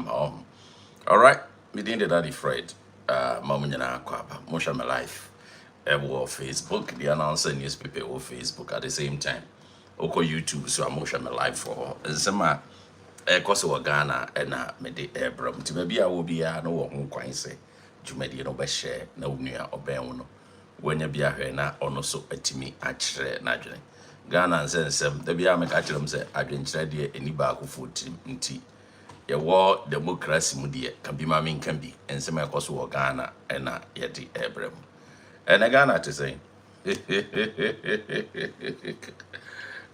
home. All right, me the daddy Fred. Mama nyana kwaba. Mosha my life. Ewo Facebook. The announcer newspaper or Facebook at the same time. Oko YouTube so I'm mosha my life for. Nsema koso wa Ghana na me de Abram. Ti maybe I will be no wo ho kwan se. Dwumadi no be share na onua oben wo no. Wanya bia hwe na ono so atimi akyere na adwene. Ghana nsensem da bia me ka kyerem se adwenkyere de eni ba akofo tim nti ye wo democracy mu de ka bi ma me nka bi ensem ekoso wo Ghana na ye de Abram. Na Ghana te say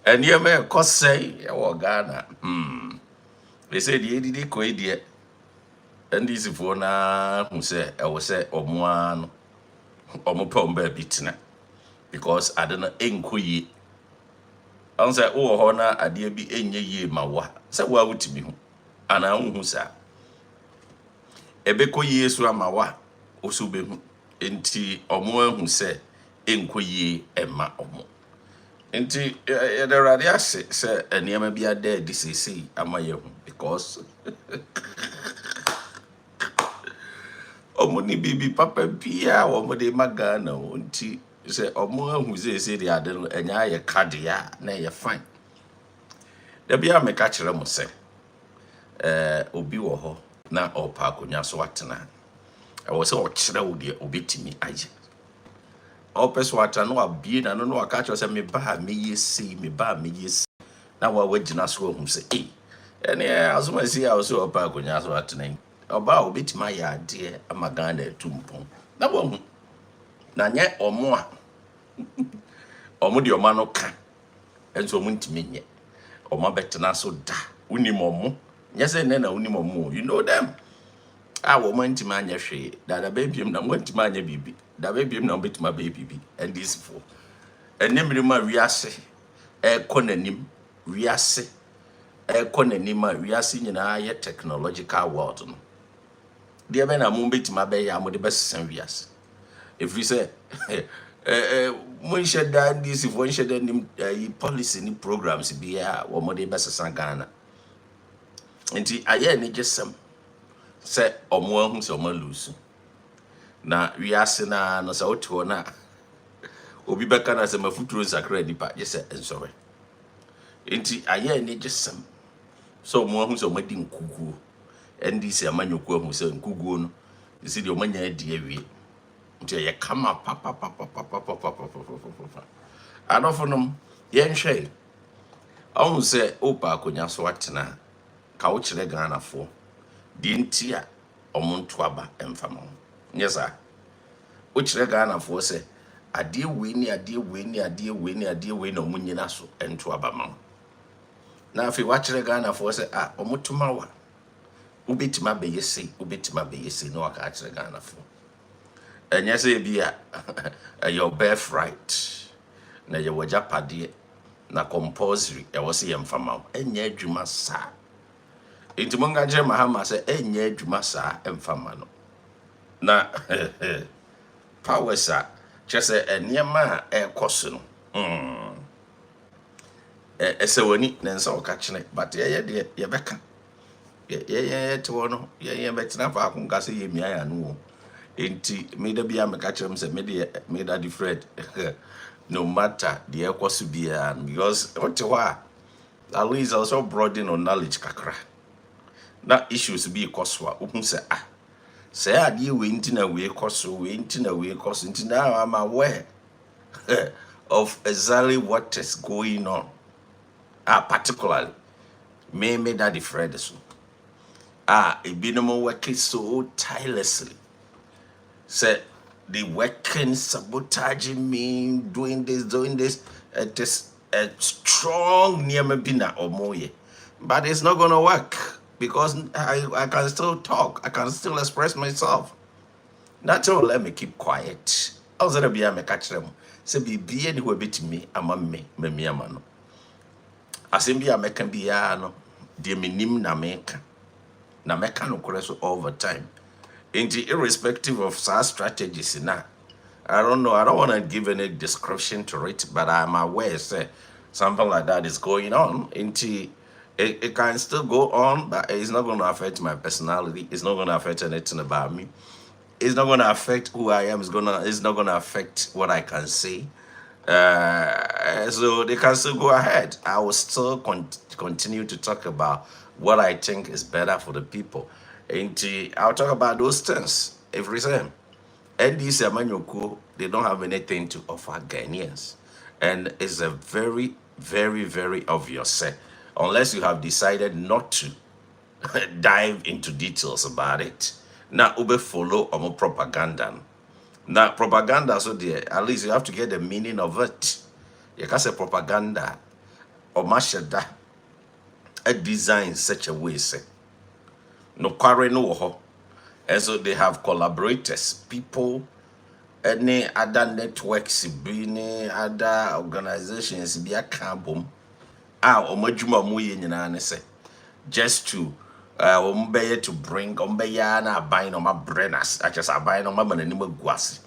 and ye me ko say ye wo Ghana they say the edidi ko edie ndisi fo na hu se e wo se omoa no omo pomba bitina because adena enkoyi on say wo ho na ade bi enye yie ma wa se wa wutimi hu ana hu sa ebeko yesu ama wa oso be hu enti omo ahu se enkoyi ema omo enti ye the radio se enema bi ade disisi ama ye hu because omo ni bibi papa bia omo de magana nti se omo ahu se de ade no enya ye card ya na ye fine da bia me ka kire mo se obi wo ho na opa akonya so atena e wo se o kire wo de obetimi aye opeso atena no abie na no aka kire se me ba me yesi me ba me yesi na wa wagina so ahu se ene azuma si a wo se opa akonya so atena oba obetima ya ade amagana etumpon na bo hu na nye omo a omo de oma no ka enso omo ntimi nye omo betena so da unim omo nye se ne na unim omo you know them wo mo ntimi anya hwe da babiem na mo ntimi anya bibi da babiem na obetima bibi and this for enemri ma wiase konanim wiase konanim ma wiase nyina ye technological world no de be na mo betima be ya mo de besan wiase if we say mo sheda this if one sheda nim policy ni programs bia wo mo de besan Ghana nti aye ni jesem se omo ahu se omo lusu na wiase na no se oto na obi beka na se mafuturo sakra nipa je se ensore nti aye ni jesem so omo ahu se omo di nkuguo ndc amanyoku ahu se nkuguo no isi de omanya adi awie nti ye kama papa anofonom ye nhwe ahu se opa akonya so atena ka wo kire Ghana fo di ntia omonto aba emfama nyesa wo kire Ghana fo se ade we ni na omunyina so ento aba ma na afi wa kire Ghana fo se omotuma wa ubetima be yesi no aka kire Ghana fo enyese bia your birthright na ye wajapade na compulsory e wo se ye mfama enya adwuma sa enti monga je mahama se enya adwuma sa emfama no na power sa chese eniema ekoso no esewani nensa okachene but ye de ye beka ye to no ye betina fa akunka se ye miaya no enti me da bia me ka kire se me da different no matter the ekoso bia because what at least also broaden on knowledge kakra na issues be koswa uhun say ade we ntina we koso nti now I'm aware of exactly what is going on particularly me that different so ebinomo working so tirelessly say the working sabotaging me doing this it is a strong near bina or more, but it's not gonna work because I can still talk, I can still express myself. Not all let me keep quiet. I was gonna be a catch them. Say be anywhere bit me, among me amano. As in be a mekan be no, dear minim na meka no correct all the time. Irrespective of such strategies now. I don't know. I don't want to give any description to it, but I'm aware say something like that is going on. It can still go on, but it's not going to affect my personality. It's not going to affect anything about me. It's not going to affect who I am. It's not going to affect what I can say. So they can still go ahead. I will still continue to talk about what I think is better for the people. And I'll talk about those things every time. And this Amanyoko, they don't have anything to offer Ghanaians. And it's a very, very, very obvious, unless you have decided not to dive into details about it. Now, ube follow or propaganda. Now, propaganda, so there, at least you have to get the meaning of it. You can say propaganda or mashada a design such a way, say. No quarry no ho. And so they have collaborators, people, any other networks, any other organizations, be a carbon. Omajuma muye nyina say just to to bring na buying on my brainers, I just buying on my mananimo guasi.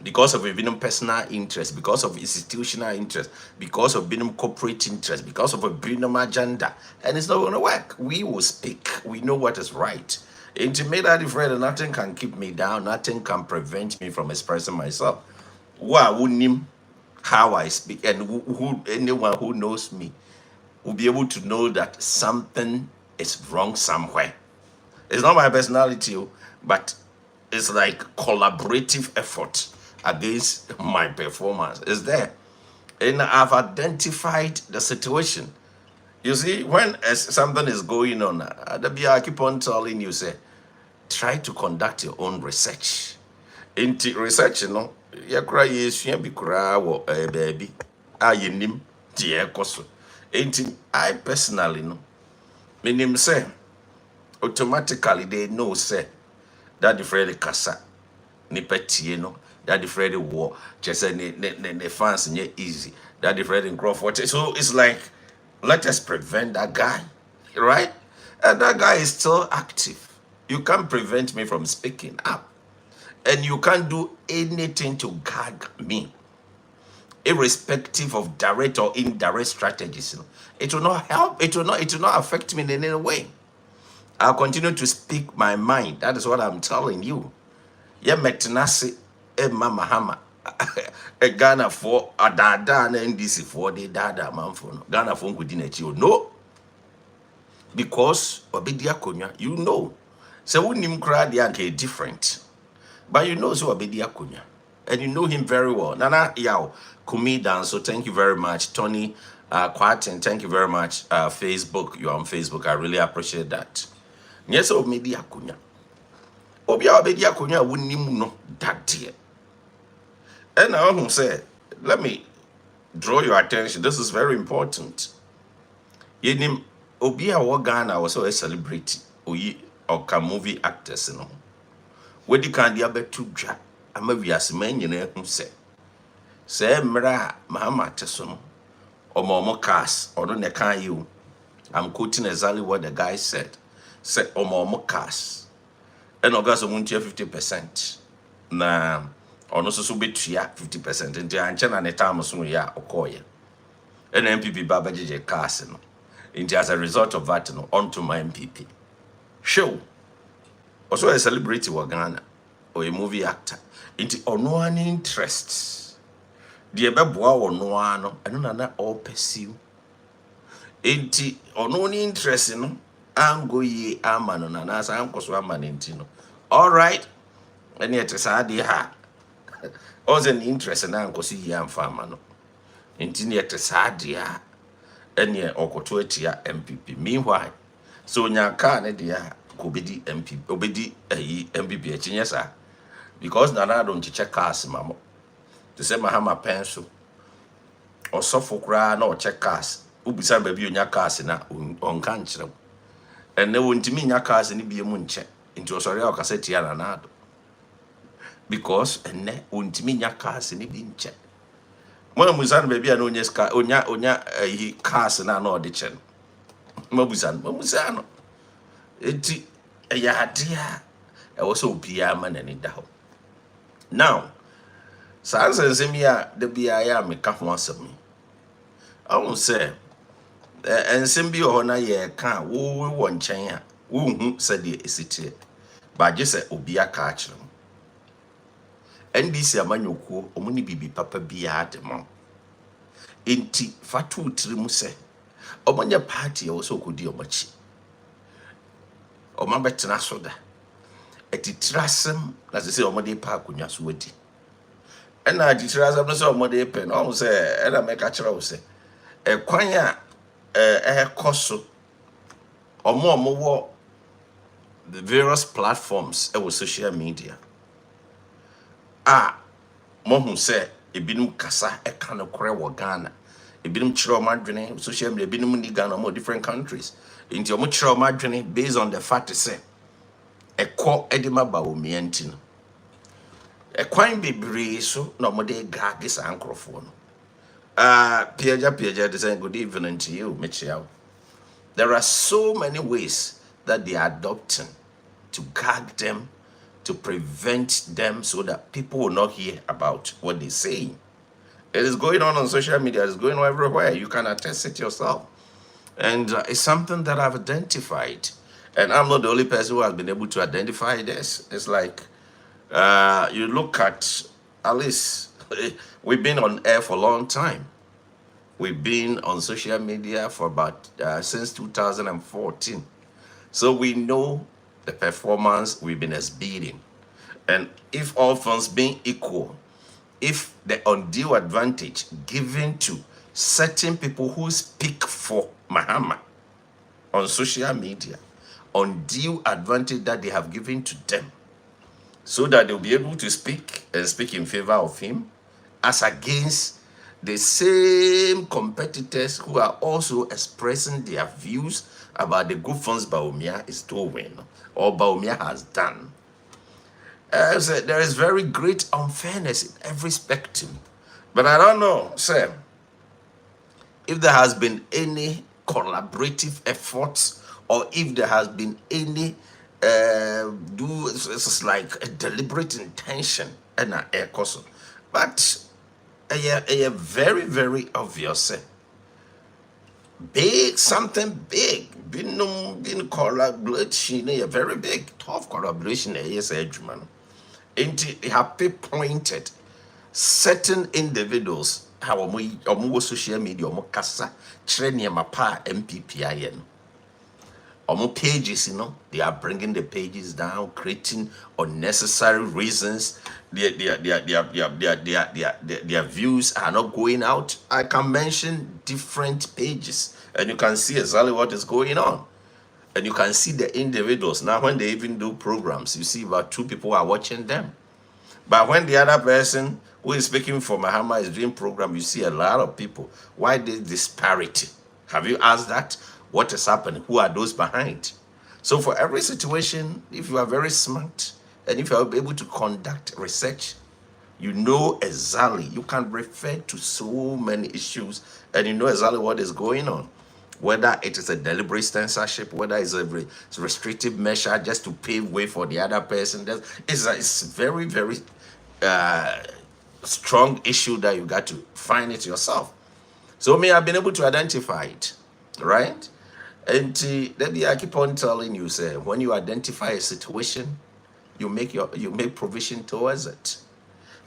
Because of being personal interest, because of institutional interest, because of being corporate interest, because of a being agenda, and it's not going to work. We will speak. We know what is right. And to make that different, nothing can keep me down. Nothing can prevent me from expressing myself. Why wouldn't how I speak, and who anyone who knows me will be able to know that something is wrong somewhere. It's not my personality, but it's like collaborative effort against my performance. It's there. And I've identified the situation. You see, when something is going on, I keep on telling you, say, try to conduct your own research. Into research, you cry, you be cry, baby. You nim, dear Koso. I personally know. Meaning, say, automatically they know, say, that the Freddy Kasa, ni petie no, that the Freddy war, just say, ne fans nye easy, that the Freddy Crawford. So it's like, let us prevent that guy, right? And that guy is still active. You can't prevent me from speaking up. And you can't do anything to gag me, irrespective of direct or indirect strategies. It will not help. It will not affect me in any way. I'll continue to speak my mind. That is what I'm telling you. Yeah, metenasi mama hama. A Ghana for a dada and NDC for the dada man for no. Ghana for nkudina no. Because obedia konya, you know. So when him cry they different. But you know so obedia konya. And you know him very well. Nana Yao, Kumidan, so thank you very much. Tony Quatin, thank you very much. Facebook, you're on Facebook. I really appreciate that. Yes, oh, maybe Akunya. Obia Obedi Akunya wouldn't know that dear. And I want to say, let me draw your attention. This is very important. Yenim Obia Wagana was a celebrity, or movie actors, Where you can't be able to drag. I'm a viasman, who say, Mra, Mahama Tesson, or Momo Cass, or don't can you. I'm quoting exactly what the guy said. Say, Momo Cass. And August won't 50%. Na, or no so be 50%. And the Anchana and the time soon ya or coy. And MPP Baba J. Cass. And as a result of that, onto my MPP. Show. Also a celebrity wa Ghana or a movie actor. Into on interests. The Ebeboa or no one, and none all pursue. Into on interest, Ango ye aman and as uncle swaman intino. All right, and yet it's a ha. Also an interest and uncle see yam farmer. Intin yet it's hard ya. And ye okotuetia MPP. Meanwhile, so nyaka ne dia kobedi MP obedi MPP chinyesa because nana don't check cars mama to say mahama pencil or sofokra no check cars ubisa baby onya cars na on kan kire and ne wontimi nya cars ni bie mu nche into osori o kaseti ya nanado because enne wontimi nya cars ni bi nche mo musan baby na onya cars na no de chen mo musan eti ya dia e wo so bia ma na ni da ho now sanse nsem ya de bia ya me ka ho asem I won't say And Simbi or na ye can woo one chain, woo said the city. But just say Obia catch them. And this Yamanyoku, Omuni Bibi Papa Bia de Mom. Inti Fatu Trimuse. Omanya party also could deal much. Omabetana soda. Eti trasem, as they say, Omade Park when you're sweaty. And I detrasem no so Omade pen, almost say, and I make a chow say. A quanya coso or more the various platforms with social media. Mohu say, ebinum kasa e kind of kore wa Ghana. Ebinum chiro madwene social media, ebinum ni Ghana more different countries. Inti omo chiro madwene based on the fact say e ko edima ba omianti no. E kwan bebre so na omo de gage sa ankrofo no. Piaja, they say good evening to you, Michelle. There are so many ways that they are adopting to gag them, to prevent them so that people will not hear about what they're saying. It is going on social media, it's going on everywhere. You can attest it yourself. And it's something that I've identified. And I'm not the only person who has been able to identify this. It's like you look at least, we've been on air for a long time. We've been on social media for about since 2014. So we know the performance we've been exhibiting. And if all things being equal, if the undue advantage given to certain people who speak for Mahama on social media, undue advantage that they have given to them, so that they'll be able to speak and speak in favor of him, as against the same competitors who are also expressing their views about the good things Bawumia is doing or Bawumia has done. So there is very great unfairness in every spectrum. But I don't know, sir, if there has been any collaborative efforts or if there has been any it's like a deliberate intention and an air course. But a very, very obvious big, something big. Been collaboration, a very big, tough collaboration, yes, Edgeman. They have pinpointed certain individuals, how we social media, kasa, training mapa MPPIN. Pages, they are bringing the pages down, creating unnecessary reasons. Their views are not going out. I can mention different pages, and you can see exactly what is going on. And you can see the individuals. Now, when they even do programs, you see about 2 people are watching them. But when the other person who is speaking for Mahama is doing program, you see a lot of people. Why this disparity? Have you asked that? What is happening? Who are those behind? So for every situation, if you are very smart and if you are able to conduct research, you know exactly, you can refer to so many issues and you know exactly what is going on. Whether it is a deliberate censorship, whether it's a restrictive measure just to pave way for the other person. It's very, very strong issue that you got to find it yourself. So me, I've been able to identify it, right? And maybe I keep on telling you, say, when you identify a situation, you make provision towards it.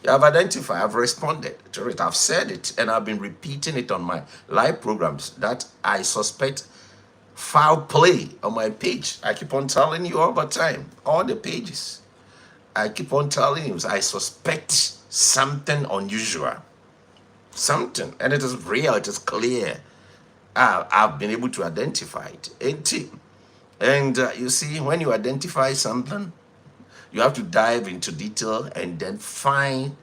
I've identified, I've responded to it, I've said it, and I've been repeating it on my live programs that I suspect foul play on my page. I keep on telling you all the time, all the pages. I keep on telling you, I suspect something unusual. Something, and it is real, it is clear. I've been able to identify it. And you see, when you identify something, you have to dive into detail and then find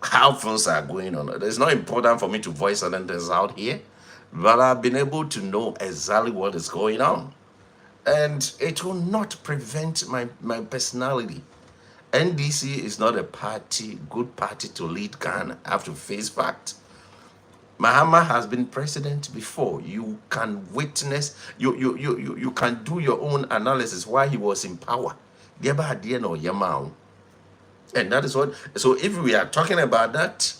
how things are going on. It's not important for me to voice certain things out here, but I've been able to know exactly what is going on. And it will not prevent my personality. NDC is not a good party to lead Ghana. I have to face fact. Mahama has been president before. You can witness, you can do your own analysis while he was in power. And that is what, so if we are talking about that,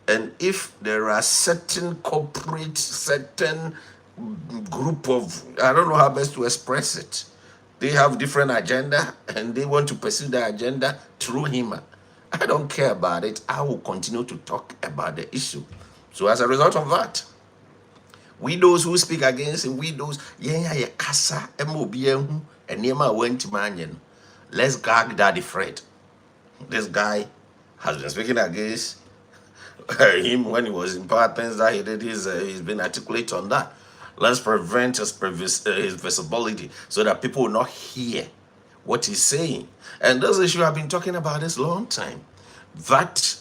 and if there are certain corporate, certain group of, I don't know how best to express it. They have different agenda and they want to pursue the agenda through him. I don't care about it. I will continue to talk about the issue. So as a result of that, we those who speak against him, we those kasa and let's gag Daddy Fred. This guy has been speaking against him when he was in power. Things that he did, he's been articulate on that. Let's prevent his visibility so that people will not hear what he's saying. And this issue I've been talking about this long time. That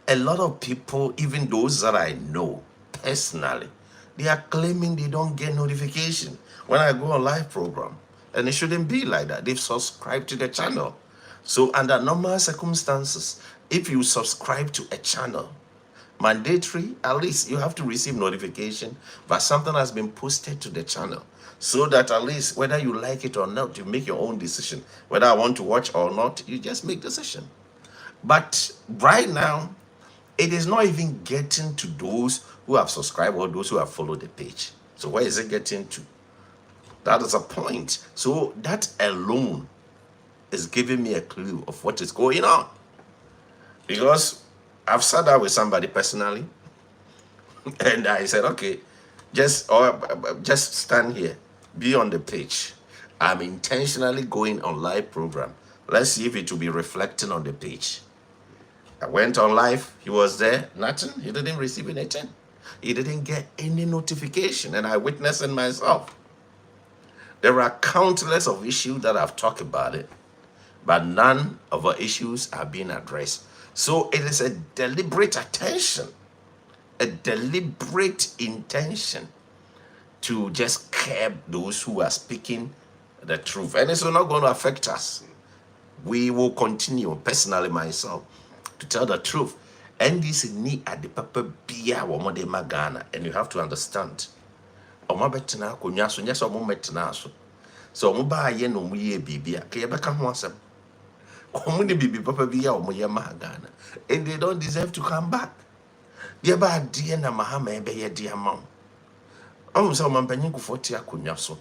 a lot of people, even those that I know personally, they are claiming they don't get notification when I go on live program. And it shouldn't be like that. They've subscribed to the channel. So under normal circumstances, if you subscribe to a channel, mandatory, at least you have to receive notification that something has been posted to the channel, so that at least whether you like it or not, you make your own decision. Whether I want to watch or not, you just make decision. But right now, it is not even getting to those who have subscribed or those who have followed the page. So where is it getting to? That is a point. So that alone is giving me a clue of what is going on. Because I've sat down with somebody personally and I said, okay, just stand here, be on the page. I'm intentionally going on live program. Let's see if it will be reflecting on the page. I went on live, he was there, nothing, he didn't receive anything. He didn't get any notification, and I witnessed it myself. There are countless of issues that I've talked about it, but none of our issues are being addressed. So it is a deliberate attention, a deliberate intention to just curb those who are speaking the truth. And it's not going to affect us. We will continue, personally myself, to tell the truth. And this need at the papa bia womode magana, and you have to understand. Oma betina konya so nyesa omo metina so. So omo ba ye no mu ye bibia, ke ye beka ho asem. Omo de bibi papa bia omo ye magana, and they don't deserve to come back. Dia ba die na mahama ebe ye dia ma. Omo so mampanyin kufoti akonya so.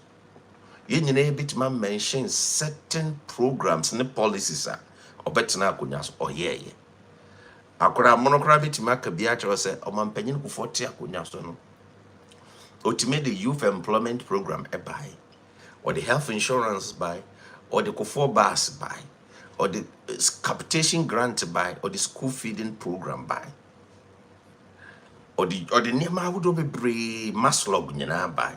Ye nyina bitima mention certain programs and policies a obetina akonya so oyeye. Akora monokora bitima ka bia che se omampanyin kufoti akonya so no. Ultimately, the youth employment program buy, or the health insurance buy, or the Kofo bus buy, or the capitation grant buy, or the school feeding program buy, or the Nema would be brave maslog nyana buy.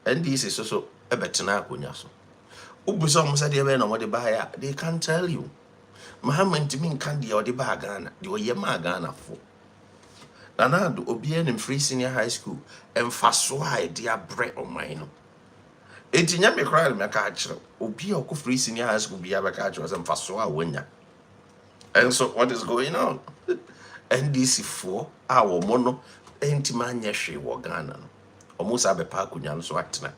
And this is also a betana kunyaso. Ubusum said the no what they buy, they can't tell you. Mahaman to mean candy or the bagana, the Oyama Ghana for. Nanado obien in free senior high school and fast why dear bread on mine. It in me cry me catch obio ko free senior high school be a catch was and fast why. And so what is going on? NDC 4 our mono entiman yeshe wo Ghana. Almost abe pa kunyan so atena.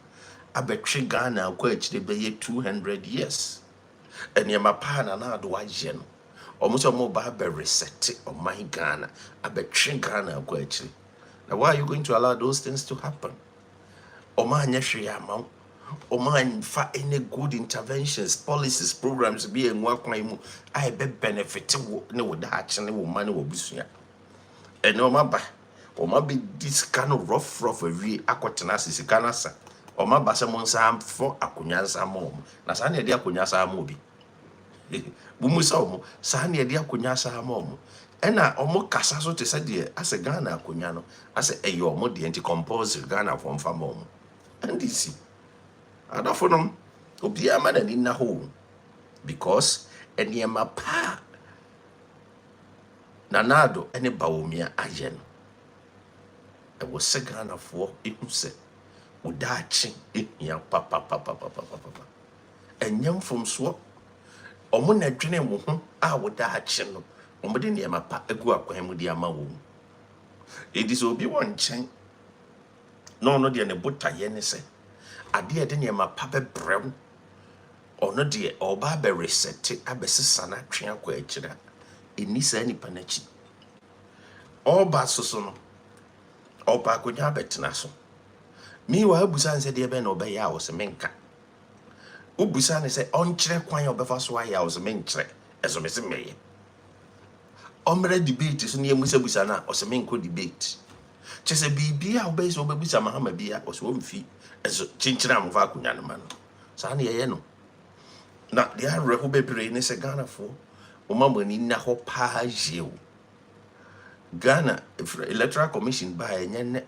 Abe twe Ghana ko achire be 200 years. And yama pa na na do agye no. Almost a mobile be reset on my Ghana. I bet Ghana go actually. Now, why are you going to allow those things to happen? Oman Yashiyama, Oman for any good interventions, policies, programs be in work. I be benefit no that and money will be soon. And no maba, or maybe this kind of rough every aquatenasis canasa, or my basamon for Akunyansa mom. Nasani dia Kunyasa mobi. Bumusa omo sahani edi akonya sa mom ena omo kasa so te sade ase Ghana akonya no ase eyo omo de anti compose Ghana from famom ndc adafonom obi ama na ni na ho because eniema pa nanado ene bawomia ayen e wo se Ghana fo ehuse udachi ehia papa enyam from so omo na dwene mo ho a woda ache no omo de niema pa agu akwan mu de ama wo edi so obi won chen no de ne botaye ne se ade de niema pa bebrew ono de oba be reset abesesa na twe akwa akira eni sa ni panachi oba soso no Opa konya betena so. Meanwhile, Busan said, "Dear Ben obey ya was a menka." Ubusan said, "On chere kwan obefa so ya was a mentre." As a missing me. Omre debate is near Musa Busana or some menko debate. Chese bibia obey so Busa Mahama Bia was 1 fee as Chinchina Vacunan man. Sani Yeno. Not the Arahu Bebre in a Ghana for Umama Nina Hopa Jio. Ghana, if electoral commission by Yen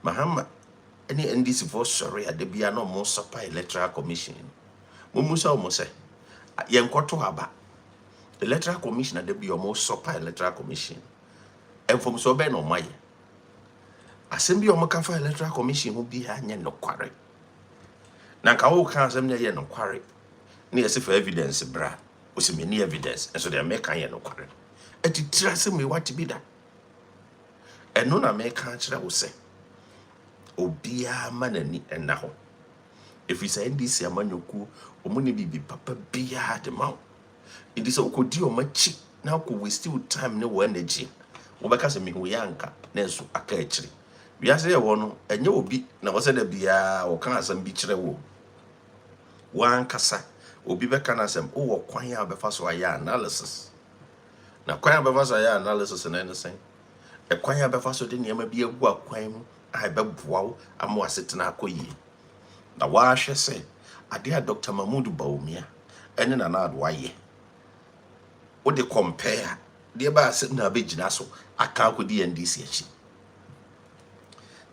Mahama. Any NDC for sorry at the Biano more supply electoral commission. Mumusa almost say, Yankoto Haba. Electoral commission at the be almost supply electoral commission. And from so ben on my assembly or Makafa electoral commission will be hanging no quarry. Nanka can't send me no quarry. Near for evidence, bra, was many evidence, and so they make no quarry. And it trust me what to be done. And none I make can't will say. Obia manani and now. If we say this Yamanyoku, Omuni bibi papa bia the mouth. It is a kodi or machi. Now could we still time no energy. Obakasa mi huyanka, Nensu akachri. We are say one, and you will be now was a bia or can some beach wo. One kasa, Obi Bekanasem, or Quanya Befaswaya analysis. Now Quanya Befaswaya analysis and anything. A Quanya Befaso didn't be a walk quam, I beg wow, I'm more sitting at Koyi. Na washe say, adia Dr. Mahmoud Baumia, and in another way. What they compare, the ba sitting a big naso, I can't with the NDC.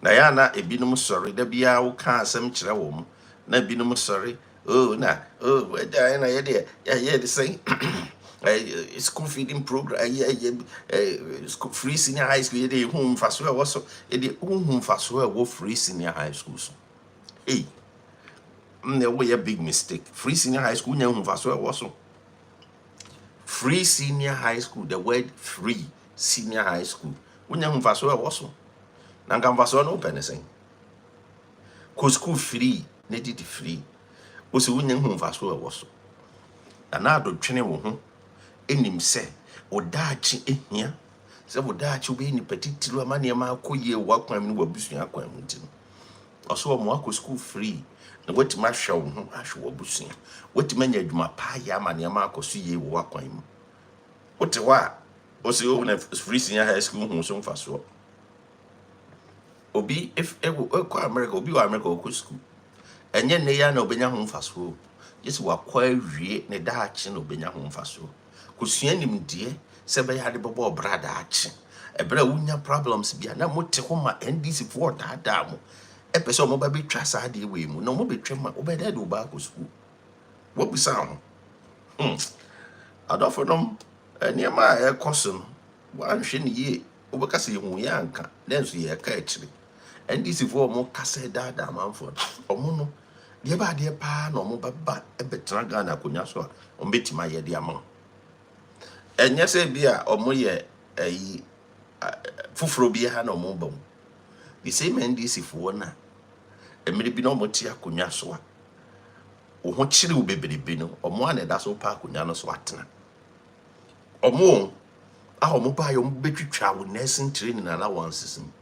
Nayana, a binum sorry, the bia who can't some chrawum, na binum sorry, oh, na, oh, Diana, yeah, the same. School feeding program, school free senior high school, they whom fast well also, whom fast well free senior high schools. Hey. There was a big mistake. Free senior high school, free senior high school, the word free senior high school. When you have also, Nankam was on open saying, cause school free, needed free. Was a winning home for also. Another training who in him say, or that in here, so would that you be in a particular money amount, could you walk when you were busy acquainted. Also, a more school free. What my show, I should be what many of my paya mania marco see you walk on him. What the what? Was the own free senior high school who soon fast walk? Obi, if ever America, be America school. And yet, they are no Benya home fast walk. Just walk quite re ne Dutch and Benya home fast walk. Could see him, dear, said by had a bubble brother action. A brother wouldn't problems be a number to home and this for that dam. Episode mo baby trust ade we mu no mo betwem ma obeda do ba ko school what be sound adofo nom niam a ekoso no wan hwe ne ye obeka se hu ya anka den so ye ka akire and this for mo kase dada manfo omo no de ba de pa no mo baba ebetra Ghana konya so o betima ye de ama enye se bia omo ye ayi fufuro bia ha no mo ba mu the same NDC for na emiri bi no moti akonya so a wo ho kire wo bebrebe no omo ane da so pa akonya no so atena omo a omo ba yo betwitwa wo nursing training na one system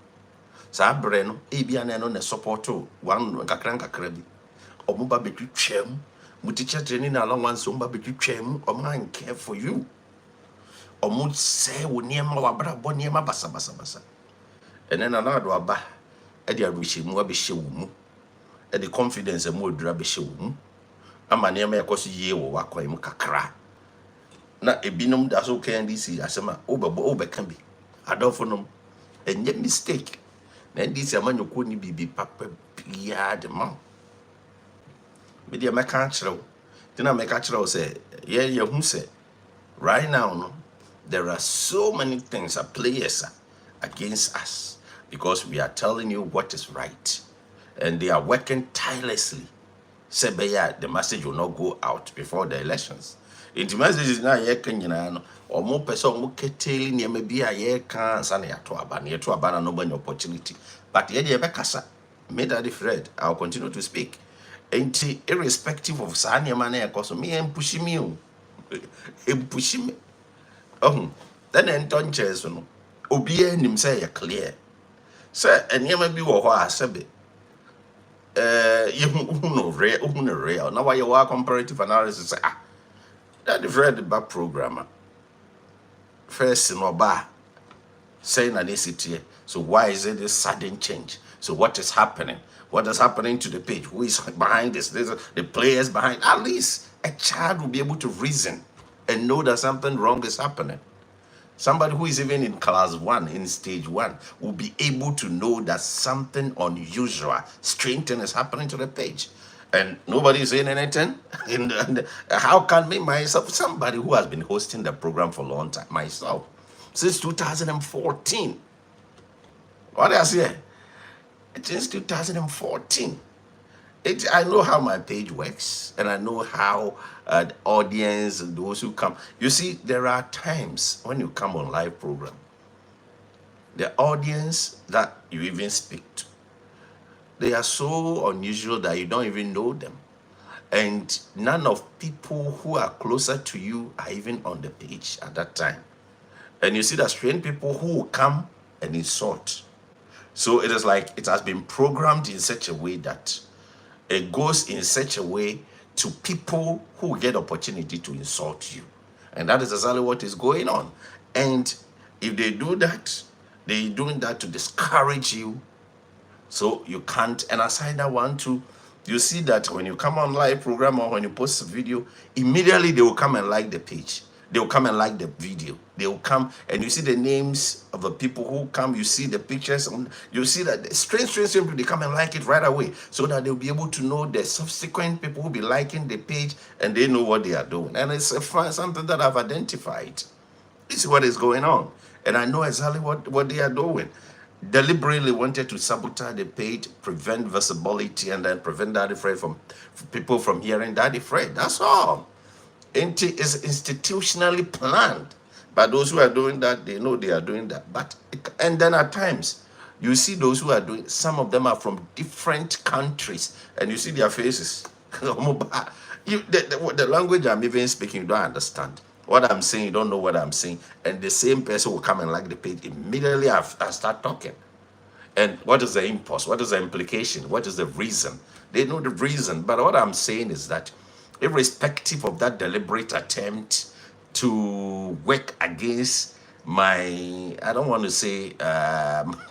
sa bre no e bia na no ne support one kakra bi omo ba betwitwam mu teacher training na one so ba betwitwam omo an care for you omo say wo niema wa bra bo niema basa ene na na do aba e de aruhye mu abehye wo mu e de confidence mu odura behye wo mu ama niema yakoso yie wo wakwan mu kakra na ebinom da so kan DC asema obeka bi adolfo nom enye mistake na DC amanyoko ni bibi papa bia de ma media meka kire dina meka kire say ye hu say right now no there are so many things that players against us because we are telling you what is right and they are working tirelessly. Sebeya, the message will not go out before the elections. The message is now ye Kenyana or more person who keteli near maybe a year can san ya to abana no any opportunity. But yet the Bekasa made that different. I'll continue to speak. And irrespective of Sanya Mane, cause me and pushing me, him pushing me. Then Anton Cheson, Obie him say clear. Say enema bi wo ho a sebe you who no real. Now why you are comparative analysis say that is read the back programmer. First no ba saying an ECT. So why is it this sudden change? So what is happening? What is happening to the page? Who is behind this? There's the players behind. At least a child will be able to reason and know that something wrong is happening. Somebody who is even in class 1, in stage 1, will be able to know that something unusual, strange thing is happening to the page. And nobody is saying anything. And how can me myself, somebody who has been hosting the program for a long time, myself, since 2014. What I say? Since 2014. I know how my page works, and I know how the audience and those who come. You see, there are times when you come on live program, the audience that you even speak to, they are so unusual that you don't even know them. And none of people who are closer to you are even on the page at that time. And you see that strange people who will come and insult. So it is like it has been programmed in such a way that it goes in such a way to people who get opportunity to insult you. And that is exactly what is going on. And if they do that, they're doing that to discourage you. So you can't. And aside that one too, you see that when you come on live program or when you post a video, immediately they will come and like the page. They will come and like the video. They will come and you see the names of the people who come. You see the pictures. You see that strange people, they come and like it right away so that they'll be able to know the subsequent people who will be liking the page and they know what they are doing. And it's something that I've identified. This is what is going on. And I know exactly what they are doing. Deliberately wanted to sabotage the page, prevent visibility, and then prevent Daddy Fred from people from hearing Daddy Fred. That's all. It is institutionally planned. But those who are doing that, they know they are doing that. And then at times, you see those who are doing, some of them are from different countries, and you see their faces. The language I'm even speaking, you don't understand. What I'm saying, you don't know what I'm saying. And the same person will come and like the page. Immediately I start talking. And what is the impulse? What is the implication? What is the reason? They know the reason. But what I'm saying is that irrespective of that deliberate attempt to work against my, I don't want to say,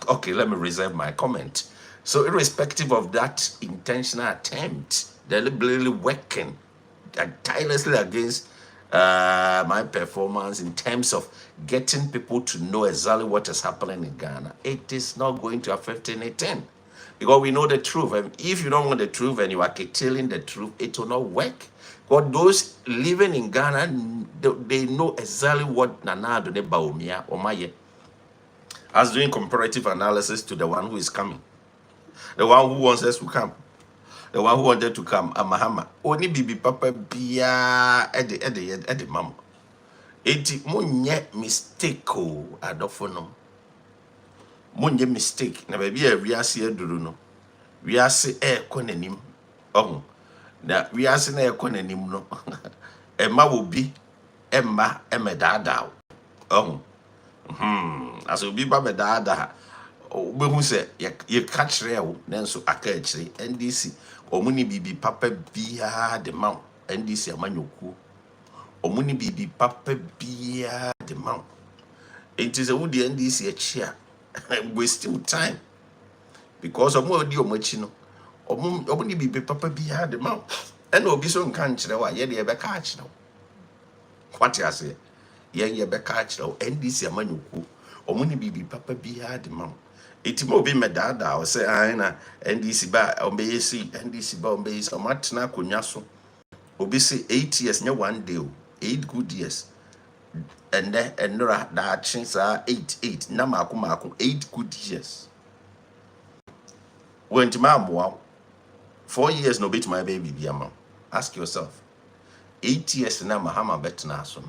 okay, let me reserve my comment. So irrespective of that intentional attempt, deliberately working tirelessly against my performance in terms of getting people to know exactly what is happening in Ghana, it is not going to affect anything. Because we know the truth. And if you don't want the truth and you are telling the truth, it will not work. But those living in Ghana, they know exactly what Nana Adone Baumia or Maye as doing comparative analysis to the one who is coming. The one who wants us to come. The one who wanted to come, Mahama. Only bibi papa biya edi mama. Eti munye mistake o adofo no. Munye mistake. Na baby a wiase aduru no. Wiase ekɔ nanim. Oh. Na wiase na ekɔ nanim no. Emma will be Emma emedada. Oh. As obi ba medada. Obehu se ye catch real nanso aka akire NDC omuni bibi papa bia de ma NDC amanyoku omuni bibi papa bia de ma it is a wood NDC achia wasting time because omo di omachi no omuni bibi papa bia de ma and obi so nka nkire wa ye de e be ka akire what you say ye be ka akire NDC amanyoku omuni bibi papa bia de ma Itimo be medada or say na NDC ba ombeyesi NDC ba ombeyesi omatna konya so obi say 8 years nya one day 8 good years and then enra da chance 8 na mako 8 good years went mamwa 4 years no bit my baby biama ask yourself 8 years na mahama betna so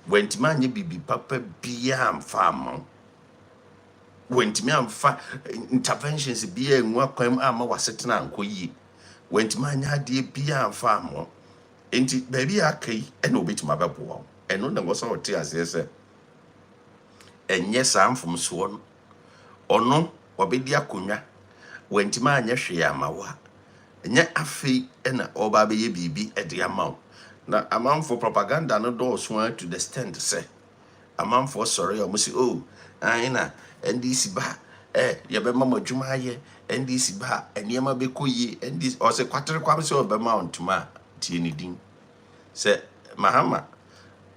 went man ye bibi papa biam farm wentimi amfa interventions bia enwa kwam ama wasetena ankoyi wentimi anya ade bia amfa amo enti baabi akai ena obetima beboa eno na ngoso wote ase se enye samfom so no ono obedi akonya wantima anya hwe ama wa nya afi na oba be ye bibi e de ama wo na amanfo propaganda no do so to the stand say amanfo sorry o musi oh na ndc ba ye be mama dwuma aye ndc ba eniema be koyi ndc o se kwatere kwam se obe ma ontuma tie ni din se mahama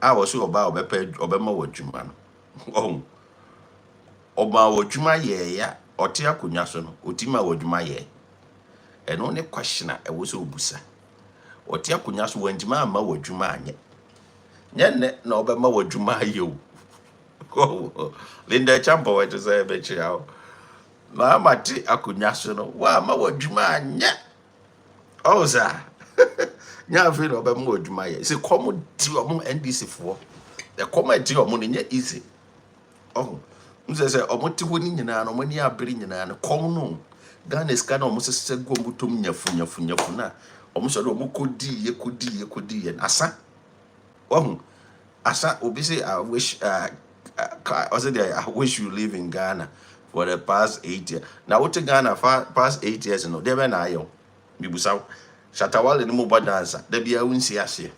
a wo so oba obe ma wadwuma no oh oba wadwuma ye ya ote akonya so no otima wadwuma ye eno ne question a wo so obusa ote akonya so wantima ama wadwuma anye nyenne na obe ma wadwuma ye o Linda Champa wa to say be chiao na mate akonya so no wa ma wadwuma anye o za nya fi no obe ma wadwuma ye se kom ti omo NDC fo e kom ti omo ne nya easy oh nse omo ti ho ni nyina no mani abere nyina no kom no Ghana ska na omo sese gombu tom nyafu na omo so do omo kodi ye asa oh asa obi say I wish I wish you live in Ghana for the past 8 years. Now what Ghana past 8 years no there na ayo bibusa Shatawale ni mo dancer there be a wunsi ase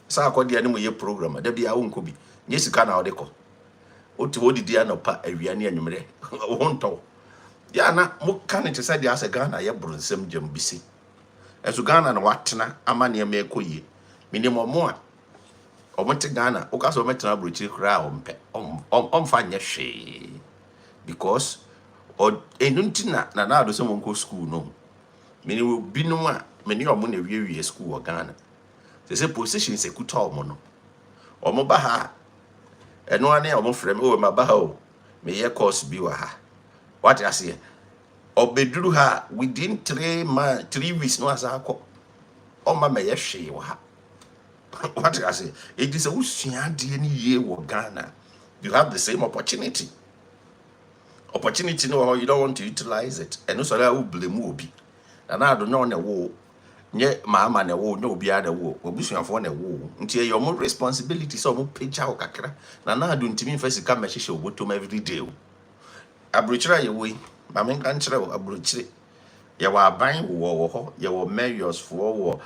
sa akodi ani mo ye program there be a wonko bi nye sika na odeko oti wodi dia no pa awiane anwumre wonto ya na mo kan it say dia ase Ghana ye brunsem jambisi eso Ghana na watena amane me ekoyi minimo mo a omonte Ghana ukaso metena abrochi kra omfa nye hwe because enuntina na ado se monko school no meni binum a meni omo na wie school o Ghana se position se kuta omo no omo ba ha eno ane omo frem o ma ba ha o me ye course bi wa ha what I say obeduru ha within 3 weeks no asako o ma me ye hwe wa ha what I say it is a usua de ni ye wo Ghana you have the same opportunity no you don't want to utilize it and so that will blame obi and I don't know na wo nye mama na wo nye obi ada wo obusuafo na wo ntie your own responsibility so mo page out kakra na do ntimi fa sika mehye obotom every day o abrochira ye wo ma men kan kire wo abrochire ye wa ban wo ho ye wo mayors for wo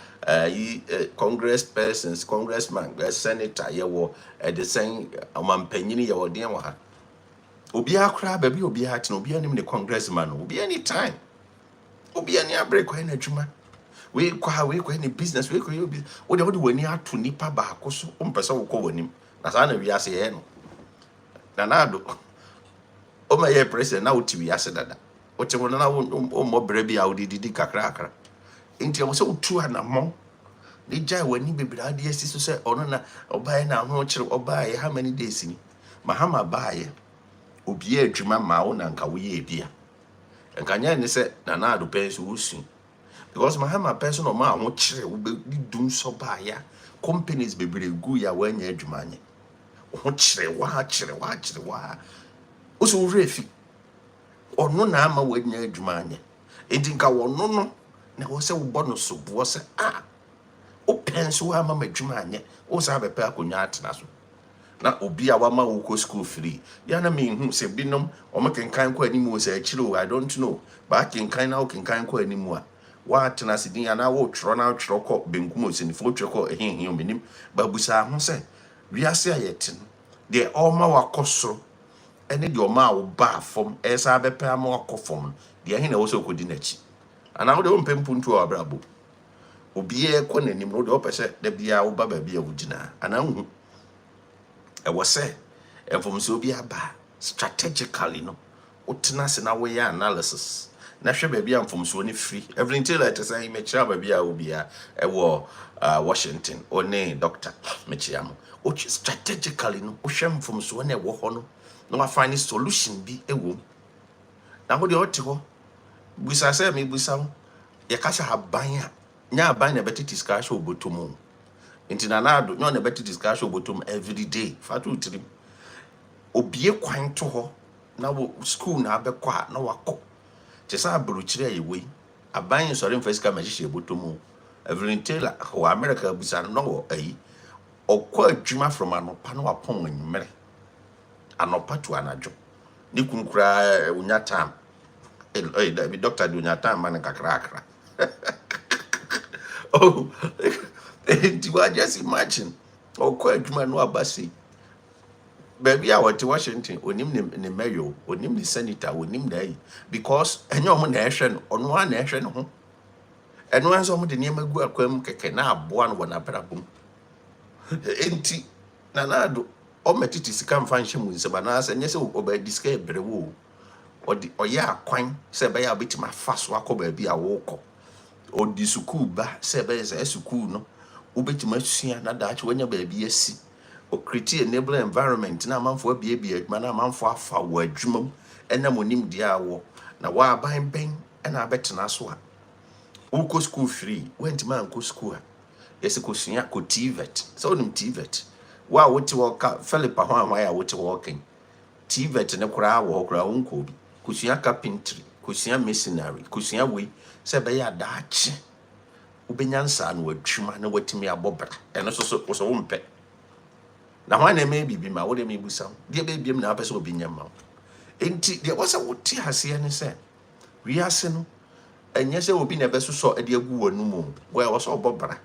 congress persons congressman senator ye wo the same amampanyini ye wo den wo ha obi akra ba bi obi ha tena obi anim ne congressman obi anytime obi ani abrek wa na adwuma we kwa any business we kwa obi wo de wani ato nipa ba akoso o mpese wo kɔ wanim na sa na wi ase ye no na do o ma ye president na wo ti wi ase dada o te wona na wo mo bere bi a wo didi kakra enti wo se wo tu anamon ni jai wani bebira ade asi so se ono na obaye na ho kire obaye how many days ni mahama baye obi adwuma ma wo na nka wo ye bia nka nya ni se na do penso wusu because mahama person o ma ho kire wo be dum so baaya companies bebire gu ya wanya adwuma anye ho kire wa o so refi ono na ama wanya adwuma anye enti nka wono no na wo se wo bono so bo se o penso wa ama adwuma anye o sa bepe akonya atena so na obi a wama wo ko school free ya na me hu se binom o makenkan ko animu se akiro I don't know ba kenkan na o kenkan ko animu a wa atena sidin ya na wo twro na twro ko benkum o sinifo twro ko ehin o menim ba busa ho se wiase ayetin de o ma wakosoro ene de o ma wo ba fom esa bepe ama wakofom de ehin na wo so kodi nachi ana wo de o mpempuntu o abrabo obi e ko nanim no de o pese da bia wo ba ba bia wo gina ana hu e wo se enfom so obi aba strategically no utena se na we analysis na hwe ba bia enfom so ni free everything like to say me chia ba bia obi a e wo Washington one doctor me chia mo o strategically no o hwe enfom so na e wo ho no no find solution bi e wo na ho de o te ho busa se me busa ye ka sha haban a nya aban na beti discussion obotom nti na ado nya na beti discussion obotom every day fatu trim obie kwan to ho na wo school na abekwa na wakọ te sa abrochire ayewe aban sori mfasika magihye obotom every tailor ho America busa no wo ayi okọ adwuma from anopa na wapon anwumere anopa to anajo ni kunkura unya time Hey, doctor do not time man kakra. Oh, you just imagine. Oh, quite man, no abasi. Baby, I went to Washington, onim ni mayor, onim ni senator, onim day. Because any woman nation on one nation, and once some the name go aquam kekena, one apparabum. Enti, Nanado, o metiti sika mfanhye mu nsebana se nyese oba diska ebrewo o ya kwan se be ya betima fa so akoba bi a wokọ o di sukuu ba se be se sukuu no obetima sua na daache wanya ba bi asi o create enable environment na amanfo abie adwuma na amanfo afa wo adwuma mu enam onim dia wo na wa ban ben na abetena so a wokọ school free wentima anko school a yesi ko sua ko TVET so onim TVET wa wote woka Philip ahwa ya wote walking TVET ne kura wo kura wonko bi kusua carpentry kusua masonry kusua we se be ya daache ubenyansa na wadwuma na watimi abobra eno so wo mpe na hwan na me bibi ma wo de me busa de be biem na apese obinyama enti de wasa wote hase ne se wiase no enye se obi na be so de agu wanu mu wo ya wasa obobra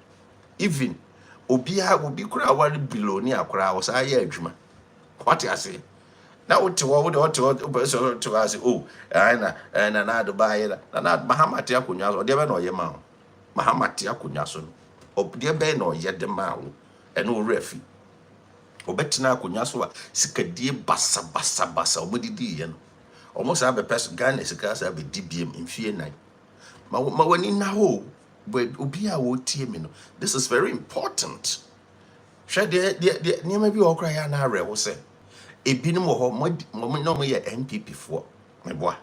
even obi kura wari biloni akura wo sa ya adwuma what you say na wote so to as oh na do buy na Mahamat akonya so de be na oye ma Mahamat akonya so no de be na oye de ma wo ene o refi obetina akonya so a sikadie basa omodidi ye no almost have a person Ghana sika sa be dibiem mfie nan ma wani na ho but obi a wo tie me no this is very important share de niam bi okra ya na arewo se ebinom ho mo no mo ye MPP fo meboa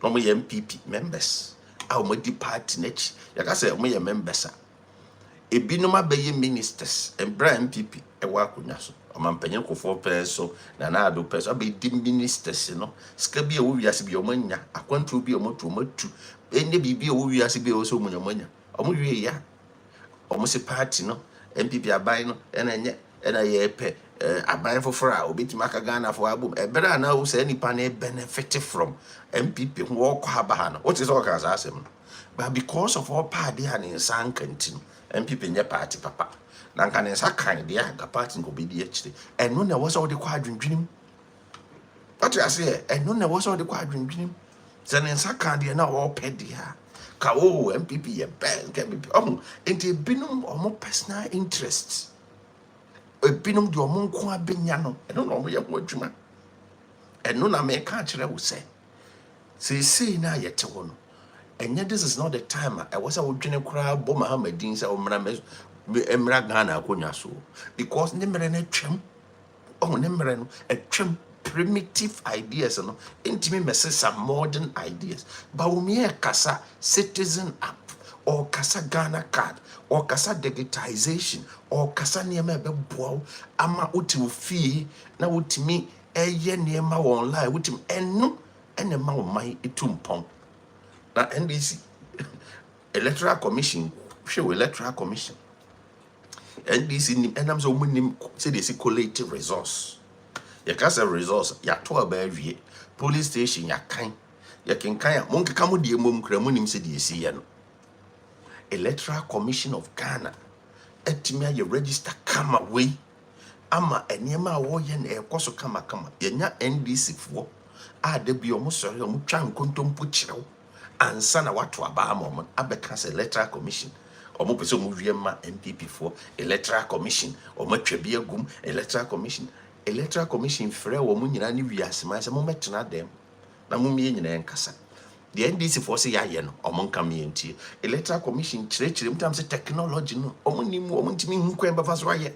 no mo ye MPP members a mo di party nachi ya ka se mo ye members a ebinom abaye ministers embra MPP e wa akonya so omampanyen kofo peso na ado peso abaye di ministers no ska bi e wo wiase bi o manya akwantu bi o motu enne bibi e wo wiase bi o so manya omo wie ya omo se party no MPP aban no ena ye pe aban foforo a obetima ka Ghana for abom ebere na wo say nipa na benefit from MPP who walk ha no what is all can asem but because of all party and in san kantin MPP nye party papa na nka ne sa kan dia ga party go be di akire eno na wo so de kwa adwendwenim what you say eno na wo so de kwa adwendwenim se ne sa kan dia na wo pe dia ka o MPP ye ben MPP enti binum omo personal interests binum de omo nko abenya no eno na omo ye ho adwuma eno na me ka kire wo se sei na ye te wo no enye this is not the time I was a wodwene kura bo Mahamadin se emra Ghana akonya so because ne mere na twem ne mere no twem primitive ideas no intimi message some modern ideas but we kasa citizen app or kasa Ghana card or kasa digitization or kasa niema beboa ama uti fee na utimi eye niema online utimi enu ene ma wo mai etumpon na NDC electoral commission show electoral commission NDC nim enam so munim say they see collective resource ya kasa resource ya to abawie police station ya kan ya kenkan mo nkeka mo die mom kra munim say they see ya no electoral commission of Ghana etimi ya register kama we ama eniema wo ye na ekoso kama yenya NDC fo a da bi omo sori omo twa nkontompo kirew ansa na watu aba mom abeka se electoral commission omo pese omo wie ma MPP fo electoral commission omo twabia gum electoral commission frɛ wo mu nyina ne wiase ma se mo metena dem na mo mie nyina enkasa the NDC for say ya no omo nka me ntie electoral commission kyerɛkyerɛ mtam se technology no omo nimu omo ntimi hu kwan ba fa so aye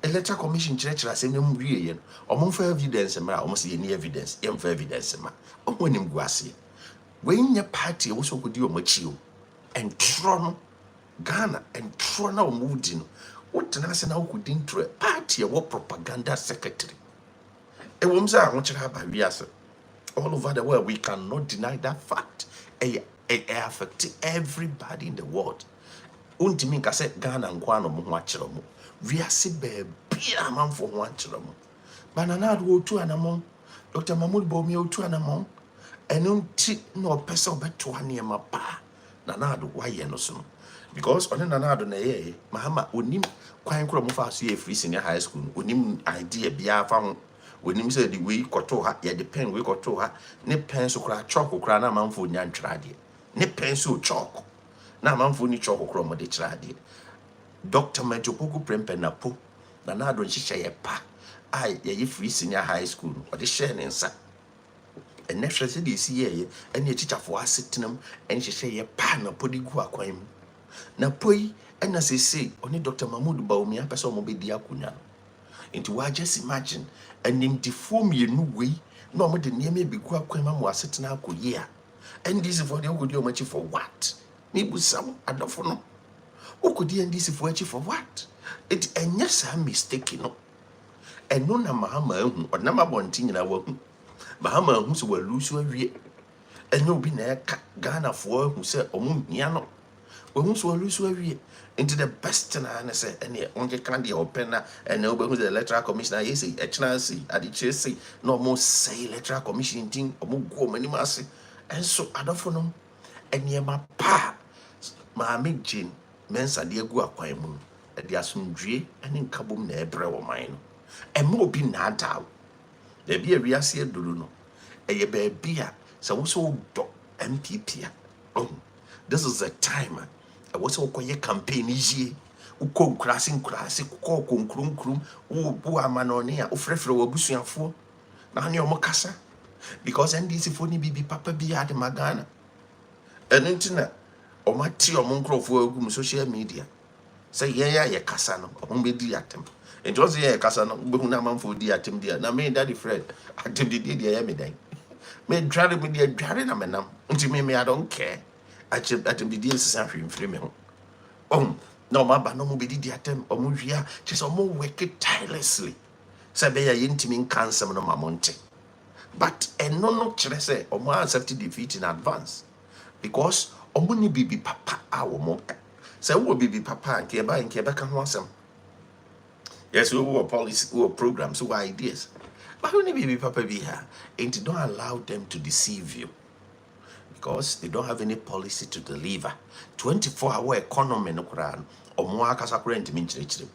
electoral commission kyerɛkyerɛ asɛm na mu wie ye no omo fa evidence ma omo se ye ni evidence ye mfa evidence ma omo nim gu ase when your party wo so kodi omo chi o entro no Ghana entro na omo wudi no wotena se na wokodi ntro party wo propaganda secretary e wo mza ho kyerɛ aba wiase all over the world we cannot deny that fact it affects everybody in the world untimi nka se Ghana nkwa no mo ho akyerɛ mo wiase baabi amanfo ho akyerɛ mo banana do otu anamon Dr. Mahmoud Bomi otu anamon ɛno nti na ɔpɛ sɛ ɔbɛtoa nneɛma paa Nana Addo wayɛ no so no because ɔne Nana Addo na ɛyɛɛ Mahama onim kwan kora mo fa so yɛ free senior high school no onim idea biara fa ho onim sɛ de wei kɔtoo ha yɛde pen wei kɔtoo ha ne pen so koraa chalk koraa na amanfo nya ntwerɛ adeɛ ne pen so chalk na amanfo ni chalk koraa mo de kyerɛ adeɛ Dr. Mejopoku Prempenapo Nana Addo nhyehyɛ yɛ pa a yɛyɛ free senior high school no ɔde hyɛ ne nsa ɛnɛ hwɛ sɛ deɛ ɛsi yɛyɛ ɛne akyikyafoɔ asetenam ɛnhyehyɛ yɛ pa na po de gu akwan mu na po yi ɛna sɛsei ɔne Dr. Mahmood Bawumia pɛ sɛ ɔmo bɛdi akonnwa no nti wa just imagine animdifoɔ mmienu wei na ɔmo de nneɛma bi gu akwan mu ama asetena akɔ yie a NDC-foɔ deɛ wokɔdi ɔmo akyi for what mebusa wo adɔfo no wokɔdi NDC-foɔ akyi for what nti ɛnyɛ saa mistake no ɛno na Mahama ahu ɔnam abɔnten nyinaa wahu Mahama ahu sɛ walu so awie ɛnyɛ obi na ɛka Ghanafoɔ ahu sɛ ɔmo hia no wahu so walu so awie nti the best na ne sɛ ɛne ɔnkeka deɛ ɔpɛ na ɛne wobɛhu sɛ electoral commission ayɛ sɛ ɛkyena sei adekyerɛ sei na ɔmo sɛe electoral commission ntin ɔmo gu ɔmo anim ase ɛnso adɔfo no ɛnneɛma pa Maame Jane Mensah de agu akwan mu ɛde asomdwie ɛne nkabom na ɛbrɛ wɔ man no ɛma obi naadaa wo baabi a wiase aduru no ɛyɛ baabi a sɛ wo sɛ wodɔ MPP a this is the time a ɛwɔ sɛ wokɔyɛ campaign yie wokɔ nkurase wokɔ konkurom wo amanɔne a wofrɛfrɛ w'abusuafoɔ na ne ɔmo kasa because NDC-foɔ ne bibi papa bi ade ma Ghana ɛno nti na ɔmo ate ɔmo nkurɔfoɔ agu mu social media sɛ yɛn a yɛ kasa no ɔmo bɛdi atem nti ɔsɛ yɛ kasa no wobɛhu na amanfoɔ di atem deɛ na me Daddy Fred atem de deɛ ɛyɛ me dan medware me deɛ dware na menam nti me I don't care atem de deɛ nsesa hwee mfiri me ho na ɔmo aba na ɔmo bɛdi atem ɔmo hwia kyerɛ sɛ ɔmo work tirelessly sɛ bɛyɛ yɛntimi nka nsɛm no ma mo nte but ɛno no kyerɛ sɛ ɔmo accept defeat in advance because ɔmo ne bibi papa a wɔmo ka sɛ wo bibi papa nke ɛbɛka ho asɛm yes we were policy we were programs we were ideas but we need bibi papa bi ha and don't allow them to deceive you because they don't have any policy to deliver 24-hour economy no kura ɔmo akasa kura ntimi nkyerɛkyerɛ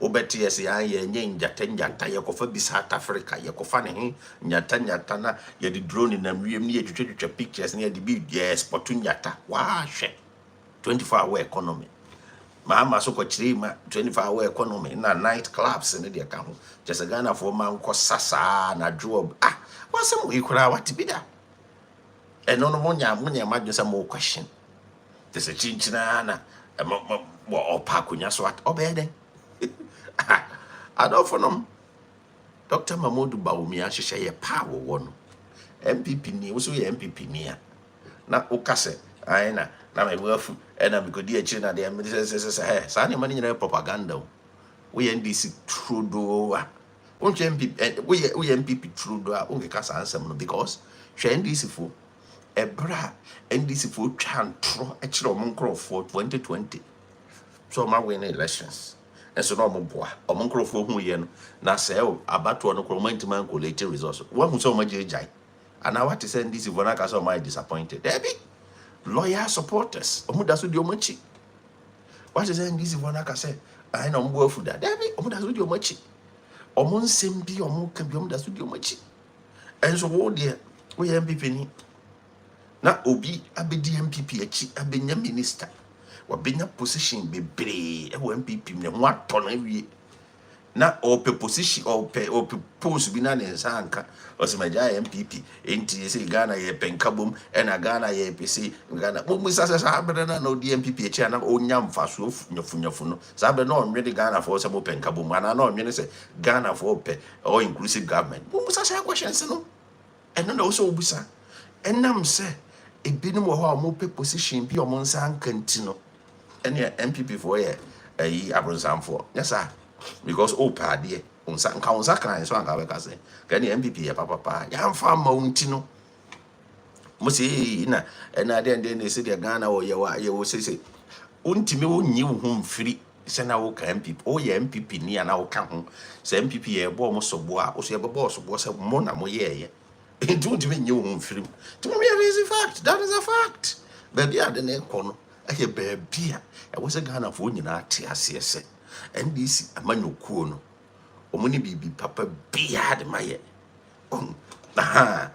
obeti yes ya nye njata yakofa bi South Africa yakofa ne he njata na ye di drone na wiem ne yetwetwe pictures ne ye di bi yes potu njata wa hwe 24-hour economy Mahama so ko kyerɛ ma 24-hour economy na night clubs ne de ka ho just Ghana for man ko sasa na job wasem we kura what bi da eno no monya madwo sɛ mo question te se chinchina na mo opa kunya so at obeden adɔfo nom Dr. Mahmood Bawumia hyehyɛ yɛ pa wo no MPP ni wo so yɛ MPP ni a na wo kase ai na me wafu na me kodi akyi na de me sɛ saa ne ma ne nyina propaganda wo yɛ NDC trudo a wo hwɛ MPP wo yɛ MPP trudo a wo nkeka saa nsɛm no because hwɛ NDC fo ebra NDC fo twa ntro kyerɛ ɔmo nkorɔfoɔ 2020 so ma win elections so no moboa omo nkrofo hu ye no na se abato no kro mantima collect results wa hu so magejai ana what is this vona ka so my disappointed debi loyal supporters omo da so di omachi what is this vona ka say ai na mbo afuda debi omo da so di omachi omo nsem bi omo ka bi omo da so di omachi enso wo de wo ye MPP ni na obi abedi MPP achi abenya minister wabenya position bebre ewo MPP ne ho atɔ na wie na ope position ope post bi na ne nsa anka osemaja MPP enti ese Ghana ye penkabom na Ghana ye pese Ghana mo sasa abere na no di MPP echi na onya mfaso funyafunyafu no sabe na onwe de Ghana for se mo penkabom ana na onwe ne se Ghana for ope or inclusive government mo sasa questions no eno na so obusa enam se ebinim wo ho mo pe position bi o mo nsa anka ntino ene MPP for ye ayi abronsamfo yes sir because pade unsa nka unsa kan so anka be ka se ka ne MPP ya papa ya mfa ma unti no mo se na ena de ne se de Ghana wo ye wo se untimi wonyi wo ho mfiri se na wo ka MPP o ye MPP ni ana wo ka ho se MPP ye bo mo sobo a o so ye bo sobo se mo na mo ye Don't even know film. To me, it is a fact. That is a fact. Baby, I didn't know. I hear baby. I was a Ghana for you not TSS. And this a man who no. Omuni bibi papa beard my aha.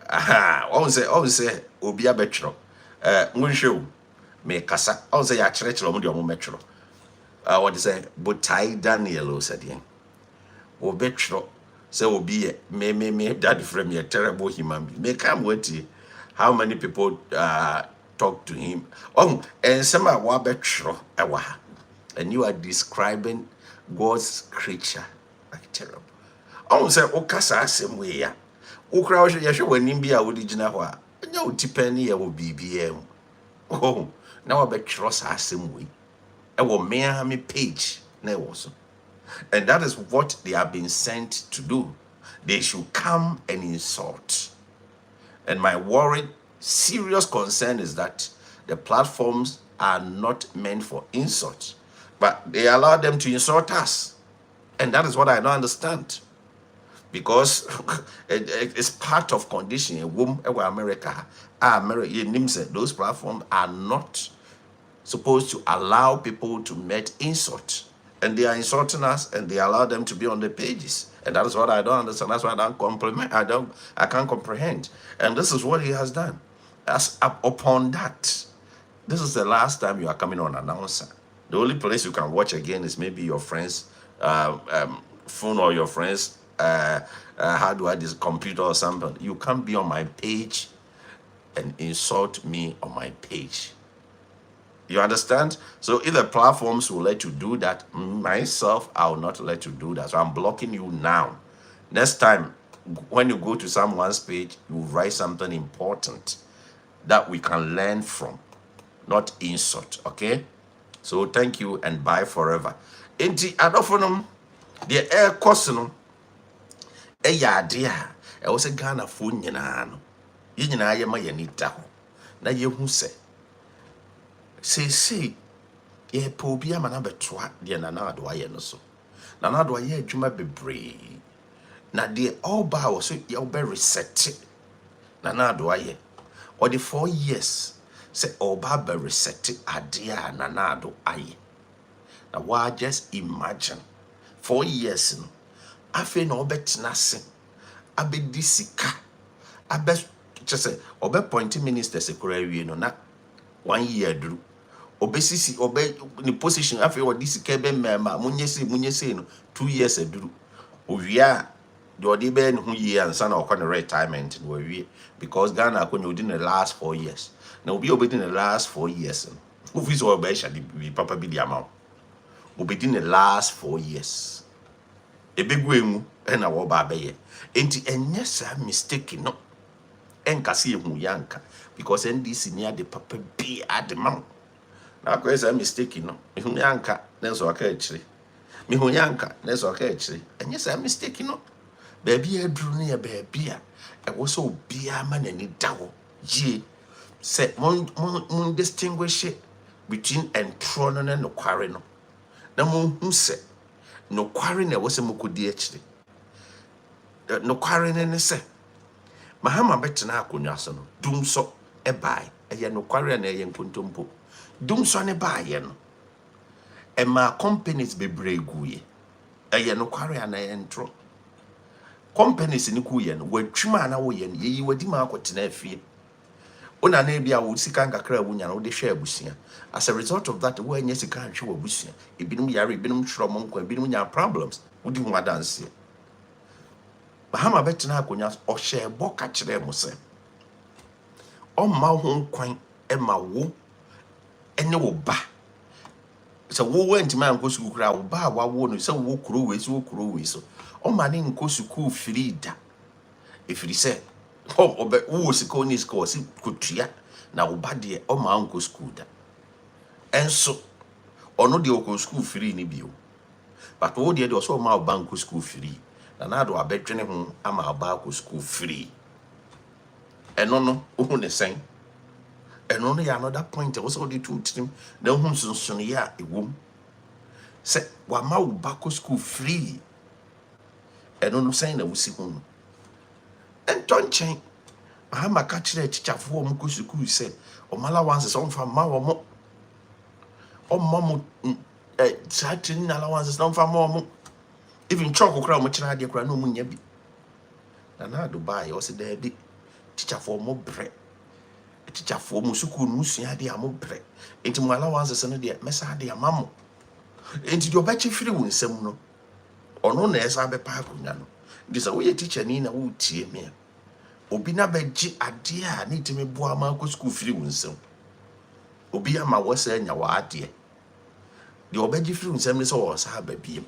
Aha. On say, Obi a betro. Munshow. Me kasa. On say, ya church or metro. What is it? Botai Daniel said yen. O betro. Say Obi me that from a terrible human being. Me come with how many people talk to him. And some are betro awa. And you are describing God's creature like terrible. Say Okasa same way ya. Ukra yasho wanim bia wodi gina ho a. Nya utipani ya wo BBM. Oh, now I bet trust same way. I will me page na so. And that is what they have been sent to do. They should come and insult. And my worried, serious concern is that the platforms are not meant for insult, but they allow them to insult us. And that is what I don't understand. Because it's part of conditioning. America, those platforms are not supposed to allow people to make insult. And they are insulting us, and they allow them to be on the pages. And that is what I don't understand. That's why I can't comprehend. And this is what he has done. As upon that, this is the last time you are coming on announcer. The only place you can watch again is maybe your friend's phone or your friend's hardware, this computer or something. You can't be on my page and insult me on my page. You understand? So if the platforms will let you do that, myself, I will not let you do that. So I'm blocking you now. Next time, when you go to someone's page, you write something important that we can learn from, not insult, okay? So thank you and bye forever. Enti adofonum, the air cosinum, a yadia, I was a Ghana phone yenano. Yina yama yanita. Na ye who say. Say, ye po bia mana betwa de nana do aye no so. Nana do aye adwuma bebre. Na de all ba wo so ye be reset. Nana do aye. Or the 4 years say oba be reset ade a nana do aye. Na wa just imagine 4 years no. Afi na obetena se. Abedi sika. Abe just say obe point minister sekura wie no na 1 year duru. Obesisi obe ni position afi odi sika be mema munyese no 2 years aduru owia de odi be ne hu yie ansa na okọ ne retirement no wi because Ghana akonya odi the last 4 years na obi obedi the last 4 years no ofi so obe sha di papa bi di amount obedi the last 4 years ebegu emu na wo ba be ye enti enye sa mistake no enkase ehu yanka because NDC near the papa bi ademam. Na kwa esa mistake no. Mihunyanka nenso aka echire. Mihunyanka nenso aka echire. Enye sa mistake no. Baby edru ne ya baby a ewo so obia ma nani dawo. Ye se mon distinguish between entro no na nokware no. Na mon hu se nokware na ewo se mokodi echire. Nokware ne se mahama betena akonwa so no. Dum so ebai. Eye nokware na eye nkontompo. Dum so ne ba ye no e ma companies be breguye eye no kware ana entro companies ni ku ye no watwuma na wo ye no yi wadi ma akotena afie ona na bia wo sika nkakra wunya na wo de hwe abusia as a result of that wo anya sika hwe abusia ebinum yare ebinum hworo nkwa ebinum nya problems wodi hu adanse bahama betena akonya o hye boka kire mu se o ma ho nkwan e ma wo ene wo ba so wo went man go school kra wo ba wa wo no so wo kuro we so o ma ne nko school frida efiri se o be wo sika oni sika o si kotua na wo ba de o ma nko school da enso ono de o school free ni bio but wo de o so ma o ba nko school free na do abetwene ho ama ba ko school free eno no o ne sen. And only another point also the two team the homes on ya a womb say Wama Bako school free and on saying that we see home And don't change. Mahama catch the teacher for Mukusuku said, or Malawances on from Mawamo. Or Mamu Satin allowances non from Mamu. Even chocolate crown, which I did no munyabi. And I do buy or say there be teacher for more bread. A teacher for Musuku Musia de amo bread. Into my allowances and the Messa de Amamo. Into your batchy free win some no. Or no nurse I be parkunano. This a way teacher Nina would tear me. Obina beji adia need to me boa ma school free winsome. Obi ama wose nya wa ade. The obeji free winsome so was ha ba biem.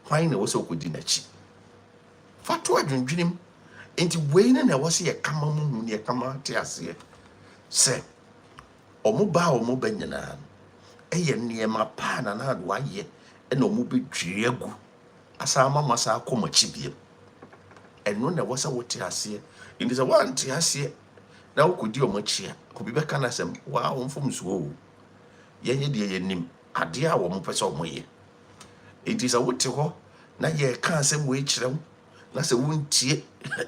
Why na wose okodi na chi. Fatu adwendwenim enti wei na wose ye kama mu ne kama te ase. Se omo ba omo ba nyina. Eye niema pa na na do aye e na omo bedwiri agu. Asa mama sa akoma chi biem. Eno na wose wote ase. In this one tia na wokodi omachia obi beka na sem wa wonfom so yenye de yenim ade a wo mpese omoye it is a wote ho na ye ka asem we kirem na se wontie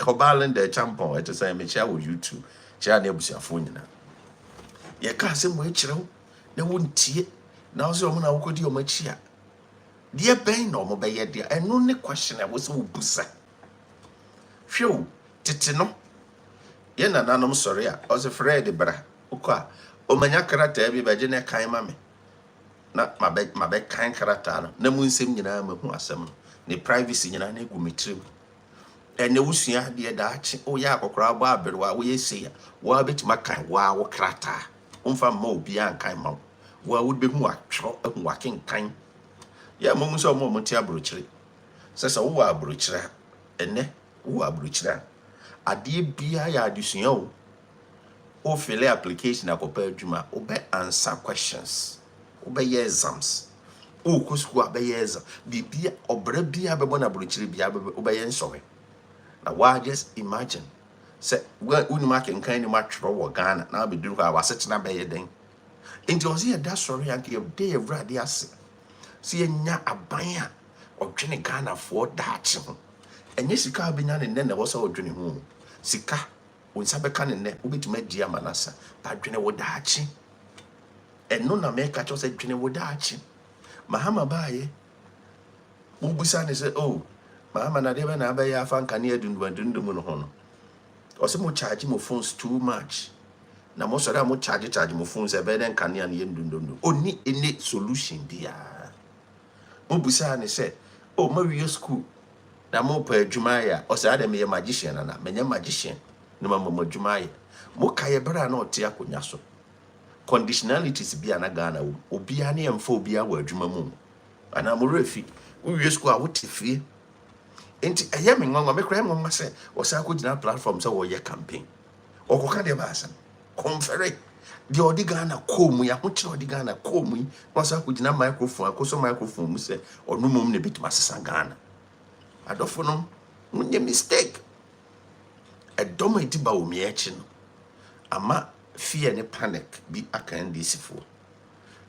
obalend the champion it say me chia wo YouTube chia na ebusiafo nyina ye ka asem we kirem na wontie na wo se omo na wokodi omachia de ben na omo be ye de eno ne question e wo se wo busa hwew tete no ye na nanom sori a o se Fred bra ukwa o manya karata bi beje ne kan ma me na mabe kan karata no na mu nsem nyina ma hu asem no ne privacy nyina na egu metrim ene wusua de da achi o ya akokora agba aberwa wo ye se ya wa betima kan wa wo karata umfa ma obi an kan ma wa wo be hu atwo hu aken kan ya mo so mo ti abrochire sesa wo abrochire ene wo abrochire ade bia ya adusua o fill application akopa adwuma o be answer questions o be exams o ko school be exam bibia obra bia be bona abrochire bia o be nsore na wa just imagine say uni ma kan ni ma tworo wo Ghana na be duru ha wasetena be yeden enti o se da sori anke ye dey everade ase se nya aban a odwene Ghana for dachi ho enye sika abenya ne na wo so odwene ho sika wonsa beka ne ne obetuma di amanasa ba dwene wo dachi eno na me ka cho se dwene wo dachi mahama baaye ubusa ne se oh mahama na de be na abaye afanka ne adundum no ho no o se mo charge mo phones too much na mo sori mo charge mo phones e be den kania ne ndundum oni any solution bia ubusa ne se oh ma wi school na mo pa adwuma ya o se ade me magician na menye magician no ma mo adwuma ya mo kaye bra na ote akonya so conditionalities bia na Ghana wo obi a ne emfa obi a wa adwuma mu ana mo refi wo school a wo te fie enti eye me nwanwa me kra nwanwa se o sa ko gina platform se wo ye campaign okoka de ba asam confere di odi Ghana komu ya ho kire odi Ghana komu no sa ko gina microphone akoso microphone mu se onu mum ne bitima sesa Ghana adofo no munye mistake edoma itiba o miechi no ama fear ne panic bi akan disifo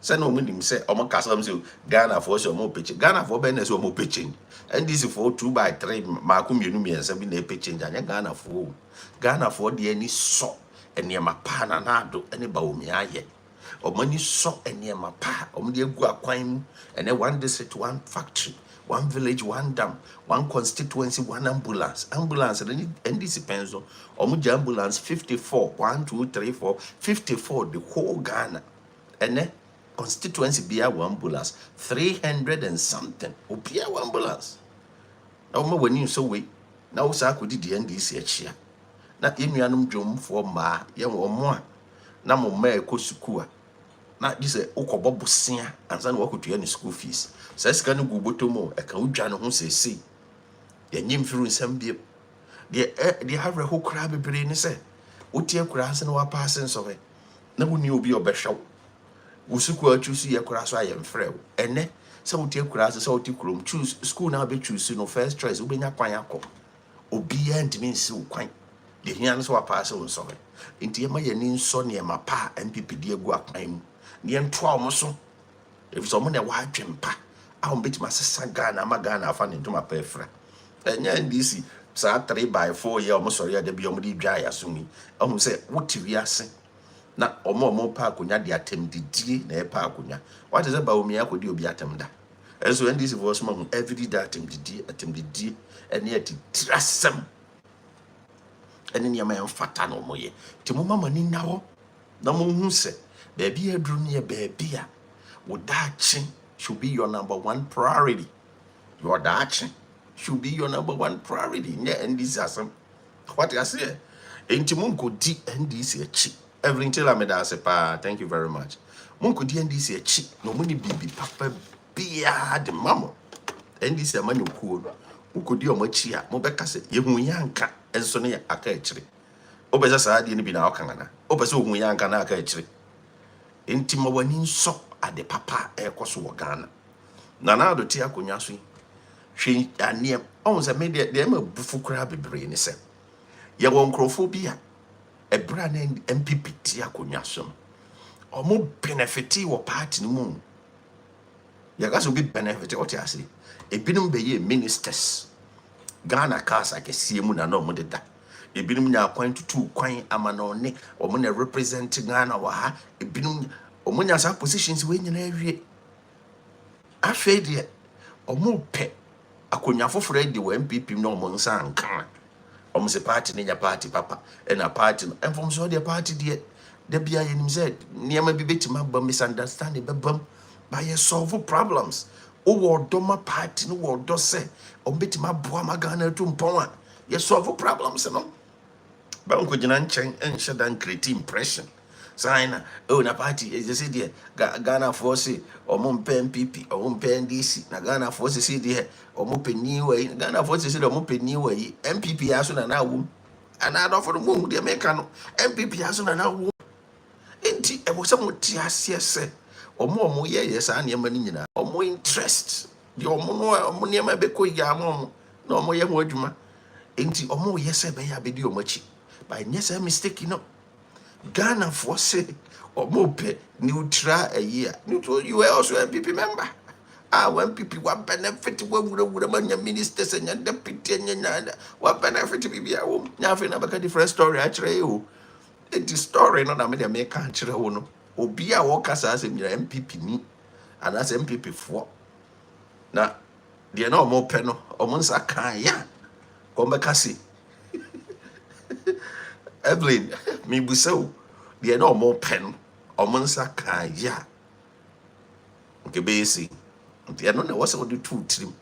se no munim se omo kasam se Ghana for so omo peche Ghana for be na so omo peche ndc for 2x3 maako mienu miensa bi na peche anya Ghana for de ani so eniema pa na nado ene ba o miaye omo ni so eniema pa omo de egu akwan mu ene one district one factory one village, one dam, one constituency, one ambulance. Ambulance, and NDC penso, Omuja ambulance 54, 1, 2, 3, 4, 54, the whole Ghana. And then constituency be a ambulance, 300 and something. Be a ambulance. Now, when you so wait, now I could the NDC here. Now, Imianum Jum for ma, young or more. Now, my Kosukua. Na this okobobo sia ansa na wakotua any school fees sa sika no gubotomo e kan udwa no ho sesi ye nyim firu nsam bie de have ho kra bebre ni se wotie kra se na wa pass nso na woni obi obehwew wosuku achusu ye kra so ayem frɛ wo ene se wotie kra se wotie krom choose school na be choose no first choice ubenya kwan akọ obi ya ntimi nsi wo kwan de hia no so wa pass nso nti ye ma ye ni nso ne ma pa MPP de egu akwan mu ne ntoa omo so if so mo ne wa adwempa a on betima sesa Ghana ma Ghana afa ne ntoma pa efra enya ndisi saa 3x4 yɛ ɔmo sɔre a da bi ɔmo de dwa ya so ni ɔmo sɛ wote wiase na ɔmo pa akonya de atem didie na ɛpa akonya what is about me akodi obi atem da ɛso ndc for so ma every day atem didie ɛne atitrasɛm ɛne nneɛma yɛn fata na ɔmo yɛ te mo mama ni na hɔ na mo hu sɛ baabi aduru ne yɛ baabi a wo daakye should be your number one priority. Your daakye should be your number one priority. Yeah, NDC asem. What I say? Enti munko di NDC achi. Everything la me da say pa. Thank you very much. Munko di NDC achi. No money bibi papa bia de mamo. NDC amani okuo no. Munko di omachi a mo beka say ye hu yanka enso ne aka achire. Obesa saa de ni bi na aka na. Obesa hu yanka na aka achire. Enti mawani nso ade papa ekoso wo Ghana. Nana do ti akonya so hwe anem on se me de ma bufu kra bebre ni se ye won krofobia ebra na MPP ti akonya so omo benefit wo party ni mu ye ga so bi benefit what you say ebinum be ye ministers Ghana cars akesie mu na no mo deda ebinum nya kwan tutu kwan amana one omo na represent Ghana wa ha ebinum omo nya sa positions we nyina awie afei de omo pe akonya foforo de wo MPP no omo nsa nka omo se party ne nya party papa na party no enfom so de party de bia yenim said niam bi betima ba misunderstanding bebam ba ye solve problems o wo do ma party no wo do se omo betima boa magana to mpon a ye solve problems no ba nko gina nchen enhye dan create impression sign oh na party is say there Ghana force omo mpe MPP omo mpe NDC na Ghana force say there omo peni we Ghana force say omo peni we MPP aso na wo ana do for mo de make no MPP aso na wo enti e wo se mo ti ase se omo ye sa na ma ni nyina omo interest de omo ne ma be ko ya mo na omo ye ho adwuma enti omo ye se be ya be di omo chi by nyesa mistake no Ghana for say or mope neutral a year. Neutral, you were also a MPP member. When people were benefit, would man ministers and your deputy and what benefit to be a home. Nothing about a different story. Actually, it's a story not a media make country. Or be a workers as in your MPP me and as MPP for. Now, they are no more penal or monsa can ya. Come back, see. Evelyn, me buso, they are no more pen or monsa can ya. Okay, basic. They are not what's what do two trim.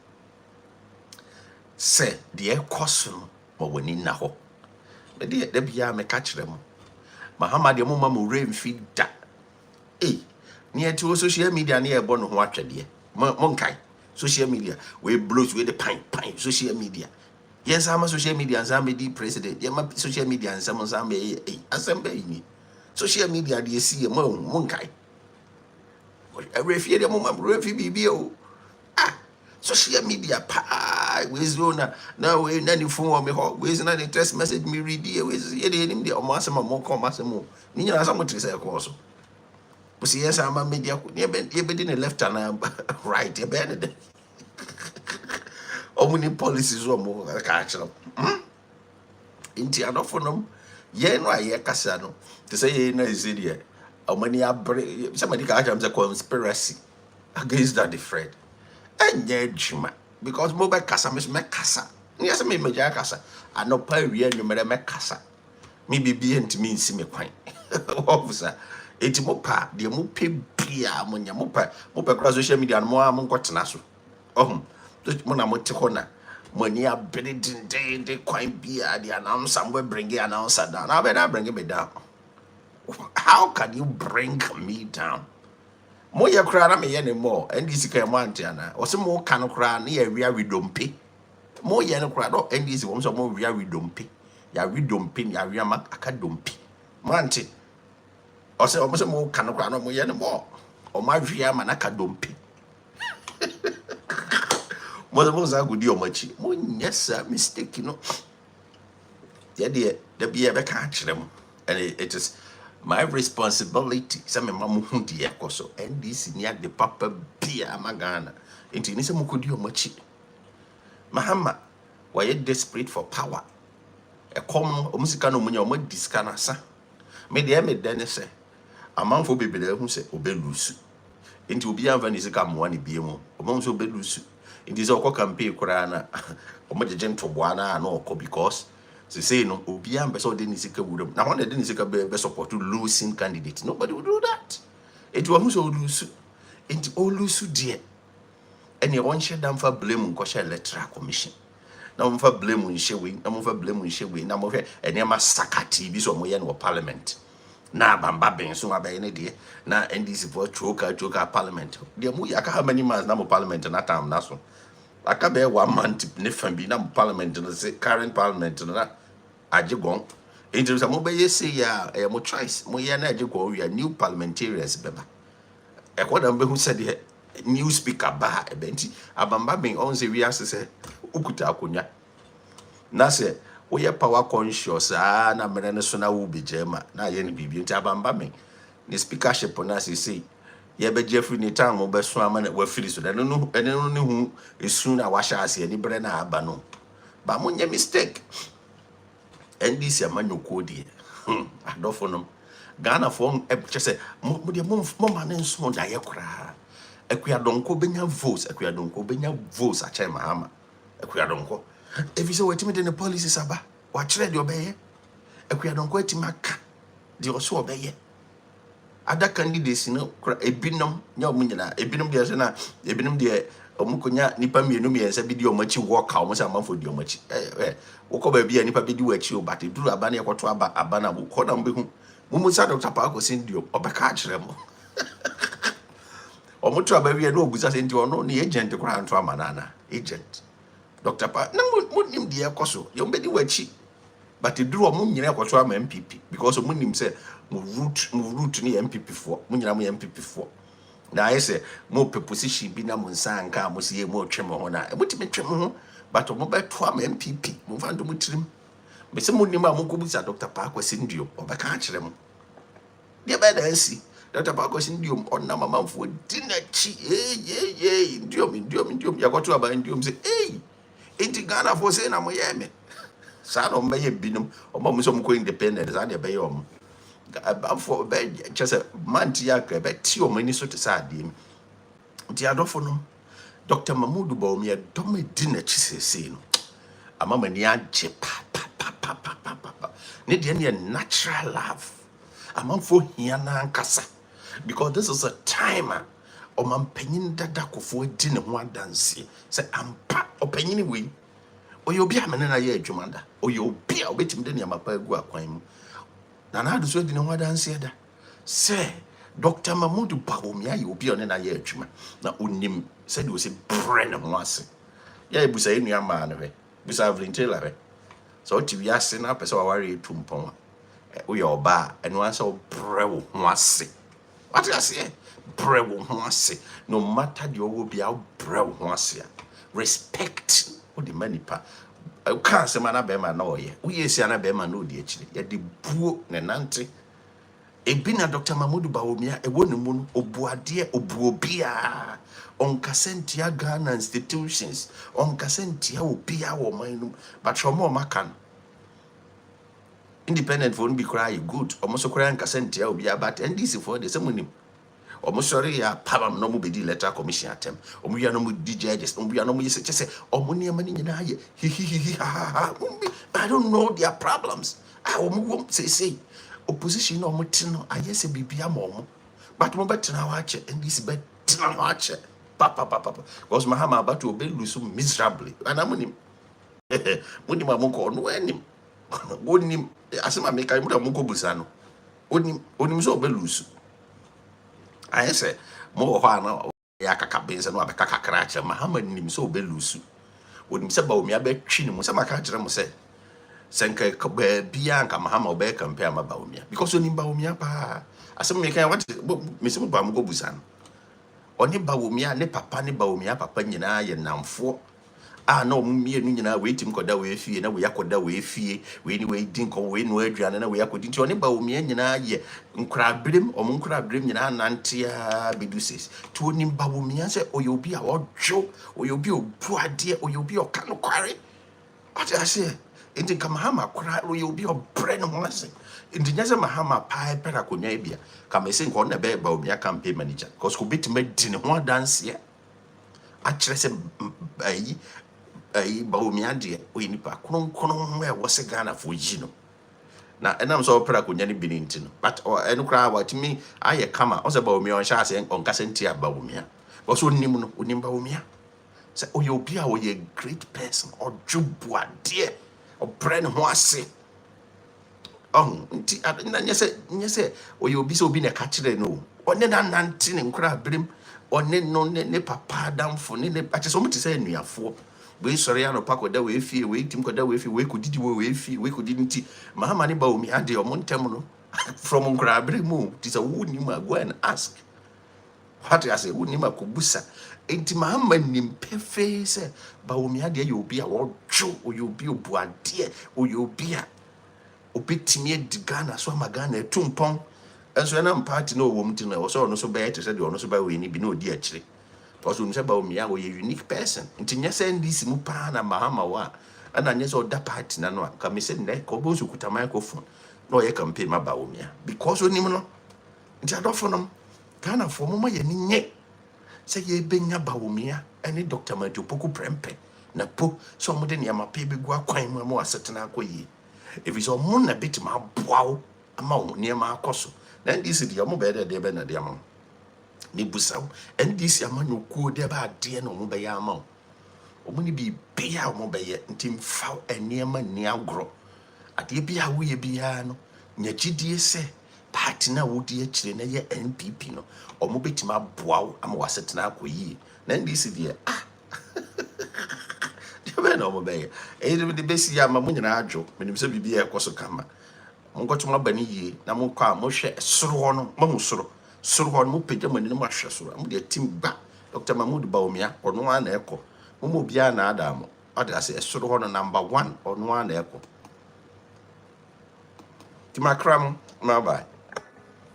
Say, the air costum or when in Naho. But dear, there be a me catch them. Mahama, the mumma rain feed that. Eh, near to social media near Bon Watcher, dear. Monkai, social media, we blows with the pine, social media. Yes, I'm a social media and some president. Yeah, social media and some assembly. Social media, do you see a monkai? A refugee, a moment, refugee, BBO. Ah, social media, pie, with Zona. Now, we nanny phone me, with another text message me read here with the almost more commas and more. Nina, someone to say, of course. But see, yes, I'm a media, you been left and right, you banned it. How many policies were more catch up? Inti anofonum, ye no aye kasa no. To say ye na is here. How many somebody catch them a conspiracy against that Fred. And ye jima because mobile kasa miss me kasa. Yes, me meja kasa. I no pay we you me kasa. Me be enti me see me kwan. Officer, enti mo pa de mo pe bia mo nya mo pa social media no mo am nkotena so. Mona motikona money a breeding day they quite be the announcer will bring the announcer down. I better bring me down. How can you bring me down? More ya cry me anymore, and this can want Tiana, or some more can cry near we don't pay. More yan cry, and this one some more we don't pay. Ya we don't pay, ya we mak a don't pay. Manti, or say almost more can cry no more anymore, or my via manaka don't pay. Most I could do much. Yes, sir, mistake, you know. Yeah, dear, the be ever catch them, and it is my responsibility. Some mamma who dear coso, and this near the papa beer magana. Into Nisa Mukudio Machi. Mahama, why desperate for power. A common omusika no munya omo disika na sa. Me de me den say amanfo bebele hu say obelusu. Inti obi anfa ni sika mo ne biemu. Omo so obelusu. Inti say okọ campaign kura na omo jeje ntoboa na na okọ because say no obi an be so de ni sika wuram. Na when de ni sika be support to losing candidate. Nobody will do that. It was so olusu. Inti olusu die. Ene won she dam fa blame nko she electoral commission. Na mo fa blame nhyewe, na mo fa blame nhyewe, na mo hwe enema sakati bi so mo ye no parliament. Na bamba ben so abaye ne de na NDC for choka parliament. De mu ya ka how many months na mo parliament na time na so. Aka be 1 month ne fa bi na mo parliament no say current parliament na ajegon. Enti so mo be ye say ya mo choice mo ye na ajegon we are new parliamentarians beba. E ko na be hu say de new speaker ba ebenti abamba ben on say we ask say ukuta akonya na say we power conscious na mere ne so na wo be jema na ye ne bibi nti abamba ben ne speakership na say ye be jeffrey ni time mo be so ama na wa firi so da no ne hu esu na wa sha ase ni bre na aba no ba mo nye mistake NDC amanyoko die adofo no Ghana for say mo de mo ma ne nso da ye kura Ekuyadonko benya votes, Ekuyadonko benya votes a chair Mahama. Ekuyadonko. If you say what in the policy saba, what read your bay? Ekuyadonko etimaka. The also obey. Other candidates, a binum, no munina, a binum de Sena, a binum de Omukonya, Nipa Minumi, and Sabidio Machi walk almost a month for your much. Walk over be a Nipa Bidu at you, but it drew a banner or Abana, who called on Bihu. Mumusa Dr. Parko Sindio, or Bacach Remo. Omutra baby no busa senti ono ni agent kura ntwa manana agent Dr. Pa na munim de ekoso yo mbedi wachi but duru omu nyina ekoso am MPP because munim say mu root ni MPP for munyina mu MPP for na I say mo position bi na mu nsanka mo se mo twem ho na mutimi twem ho but mo beto am MPP mo fando mutirim me se munim a mo ko busa Dr. Pa kwasi ndio obeka a kire mo de be da nsi Dr. Parkos indium on na mama for dinner chi indium ya kwato aba indium say enti Ghana for say na mo ye me sa no mbe ye binum omo mo so mo ko independent za de be ye omo for be just man ti ya ka be ti omo ni so te sa de mi nti adofo no Dr. Mamudu Bawumia dome dinner chi say no ama mani age pa ne de ne natural love ama for hia na nkasa because this is a timer o man panyin dada kofo di ne ho adanse say ampa opanyin we oye obi amene na ye adwuma da oye obi a obetim de ne amapa agu akwan mu na na ado so di ne ho adanse da say Dr. Mamudu Bawumia ye obi one na ye adwuma na onim say de o say brand ho ase ya ebusa enu ama na we busa volunteer we so ti wi ase na pese wa ware etumpon oye oba enu anse o brewo ho ase what I say? Brew once. No matter the will be out brew once. Respect what the money pa. I can't say man be man no ye. We is an be man no di actually. Ya the buo ne nante. E bina Dr. Mamudu Bawumia e wonu mu obuade obuobia. On kasentia Ghana institutions. On kasentia obia wo man but from more makan. Independent for be cry good almost cry and kasentia obia but NDC for the same almost sorry ya pabam no mu be di letter commission atem omu ya no mu di judges omu ya no mu yese say omu ne mani nyina ye I don't know their problems omu wom say opposition no mu tino ayese bibia mo but mo betina wa che NDC betina wa che papa because Mahama about to be lose miserably and amunim munim amunko no enim onim asema meka imuda munko busano onim so belusu I say mo ho ana ya kakabense no abeka kakra che Mahama nim so belusu onim se Bawumia betwi ni mo se maka kire mo se senka bia nka Mahama obe compare ma Bawumia because onim Bawumia pa asema meka what me se mo ba munko busano oni Bawumia ne papa ne Bawumia papa nyina ye namfo no mienu nyina we tim koda we fie na we yakoda we fie we ni we din ko we no aduane na we yakodi nti oni Bawumia nyina ye nkrabrem nkrabrem nyina nantia biduses to oni Bawumia se oyobi a odwo oyobi obuade oyobi okano kware What I say? Inti kama hama kura you be a brain once. Inti nyasa mahama pie pera kunya bia. Kama ese nko na be ba omi campaign manager. Cause could be to make din ho dance here. Actually say ba omi ade o nipa kono we wo se Ghana for yino. Na enam so pera kunya ni bininti no. But enu kra what me aye kama o se ba omi on sha se on kase ntia ba omi a. Because onim no onim ba omi a. Say o you be a great person or jubwa dear. O brain ho ase nti na nyese o ye obi so obi na ka kire no one na nante ne nkra abrim one no ne papa damfo ne ache so mti say nuafo we sori ya no pakoda we fie we tim koda we fie we kudidi we fie we kudidi nti mahama ne ba omi ade o montem no from nkra abrim ti say wo ni ma go and ask what I say wo ni ma kobusa enti mahama nim pefe say ba omi ade ye obi a wo dwo o ye obi obuade o ye obi a obetimi di Ghana so amagana etumpon enso na party no wom ti no so no so be say de ono so ba we ni bi na odi akire because we say ba omi a wo ye unique person nti nyese ndisi mu pa na mahama wa ana nyese oda party na no ka me say ne ko bo so kuta microphone no ye campaign ma ba omi a because onim no nti adofo no Ghana fo mo ma ye ni nye say ye benya ba omi a ene Dr. Matthew Poku prempe na po so mo de ne ma pe be gu akwan mu ma wasetena akoyi. If it's a moon a bit my bow amount near my cosso, then this is the mobile de bena de amount. Nibusaw, and this yaman you could ever dear no mobile amount. Or when you be beer mobile and team foul and near my near grow. At the be a wee piano, Nyajidi say, partner would ye chilling a NPP no, or mobile my bow, I'm was at now ye. Then this is the no mobile. The best yama munya ajo, when you say be a coso kama. Mongo to my bani ye, na mo kwa mo she soro no, mo soro. Soro no peja mani no masha soro. Mo de tim ba. Dr. Mahmoud Baumia, or no one echo. Mo bia na adamo. I say soro no number 1 or no one echo. Timakram, my bye.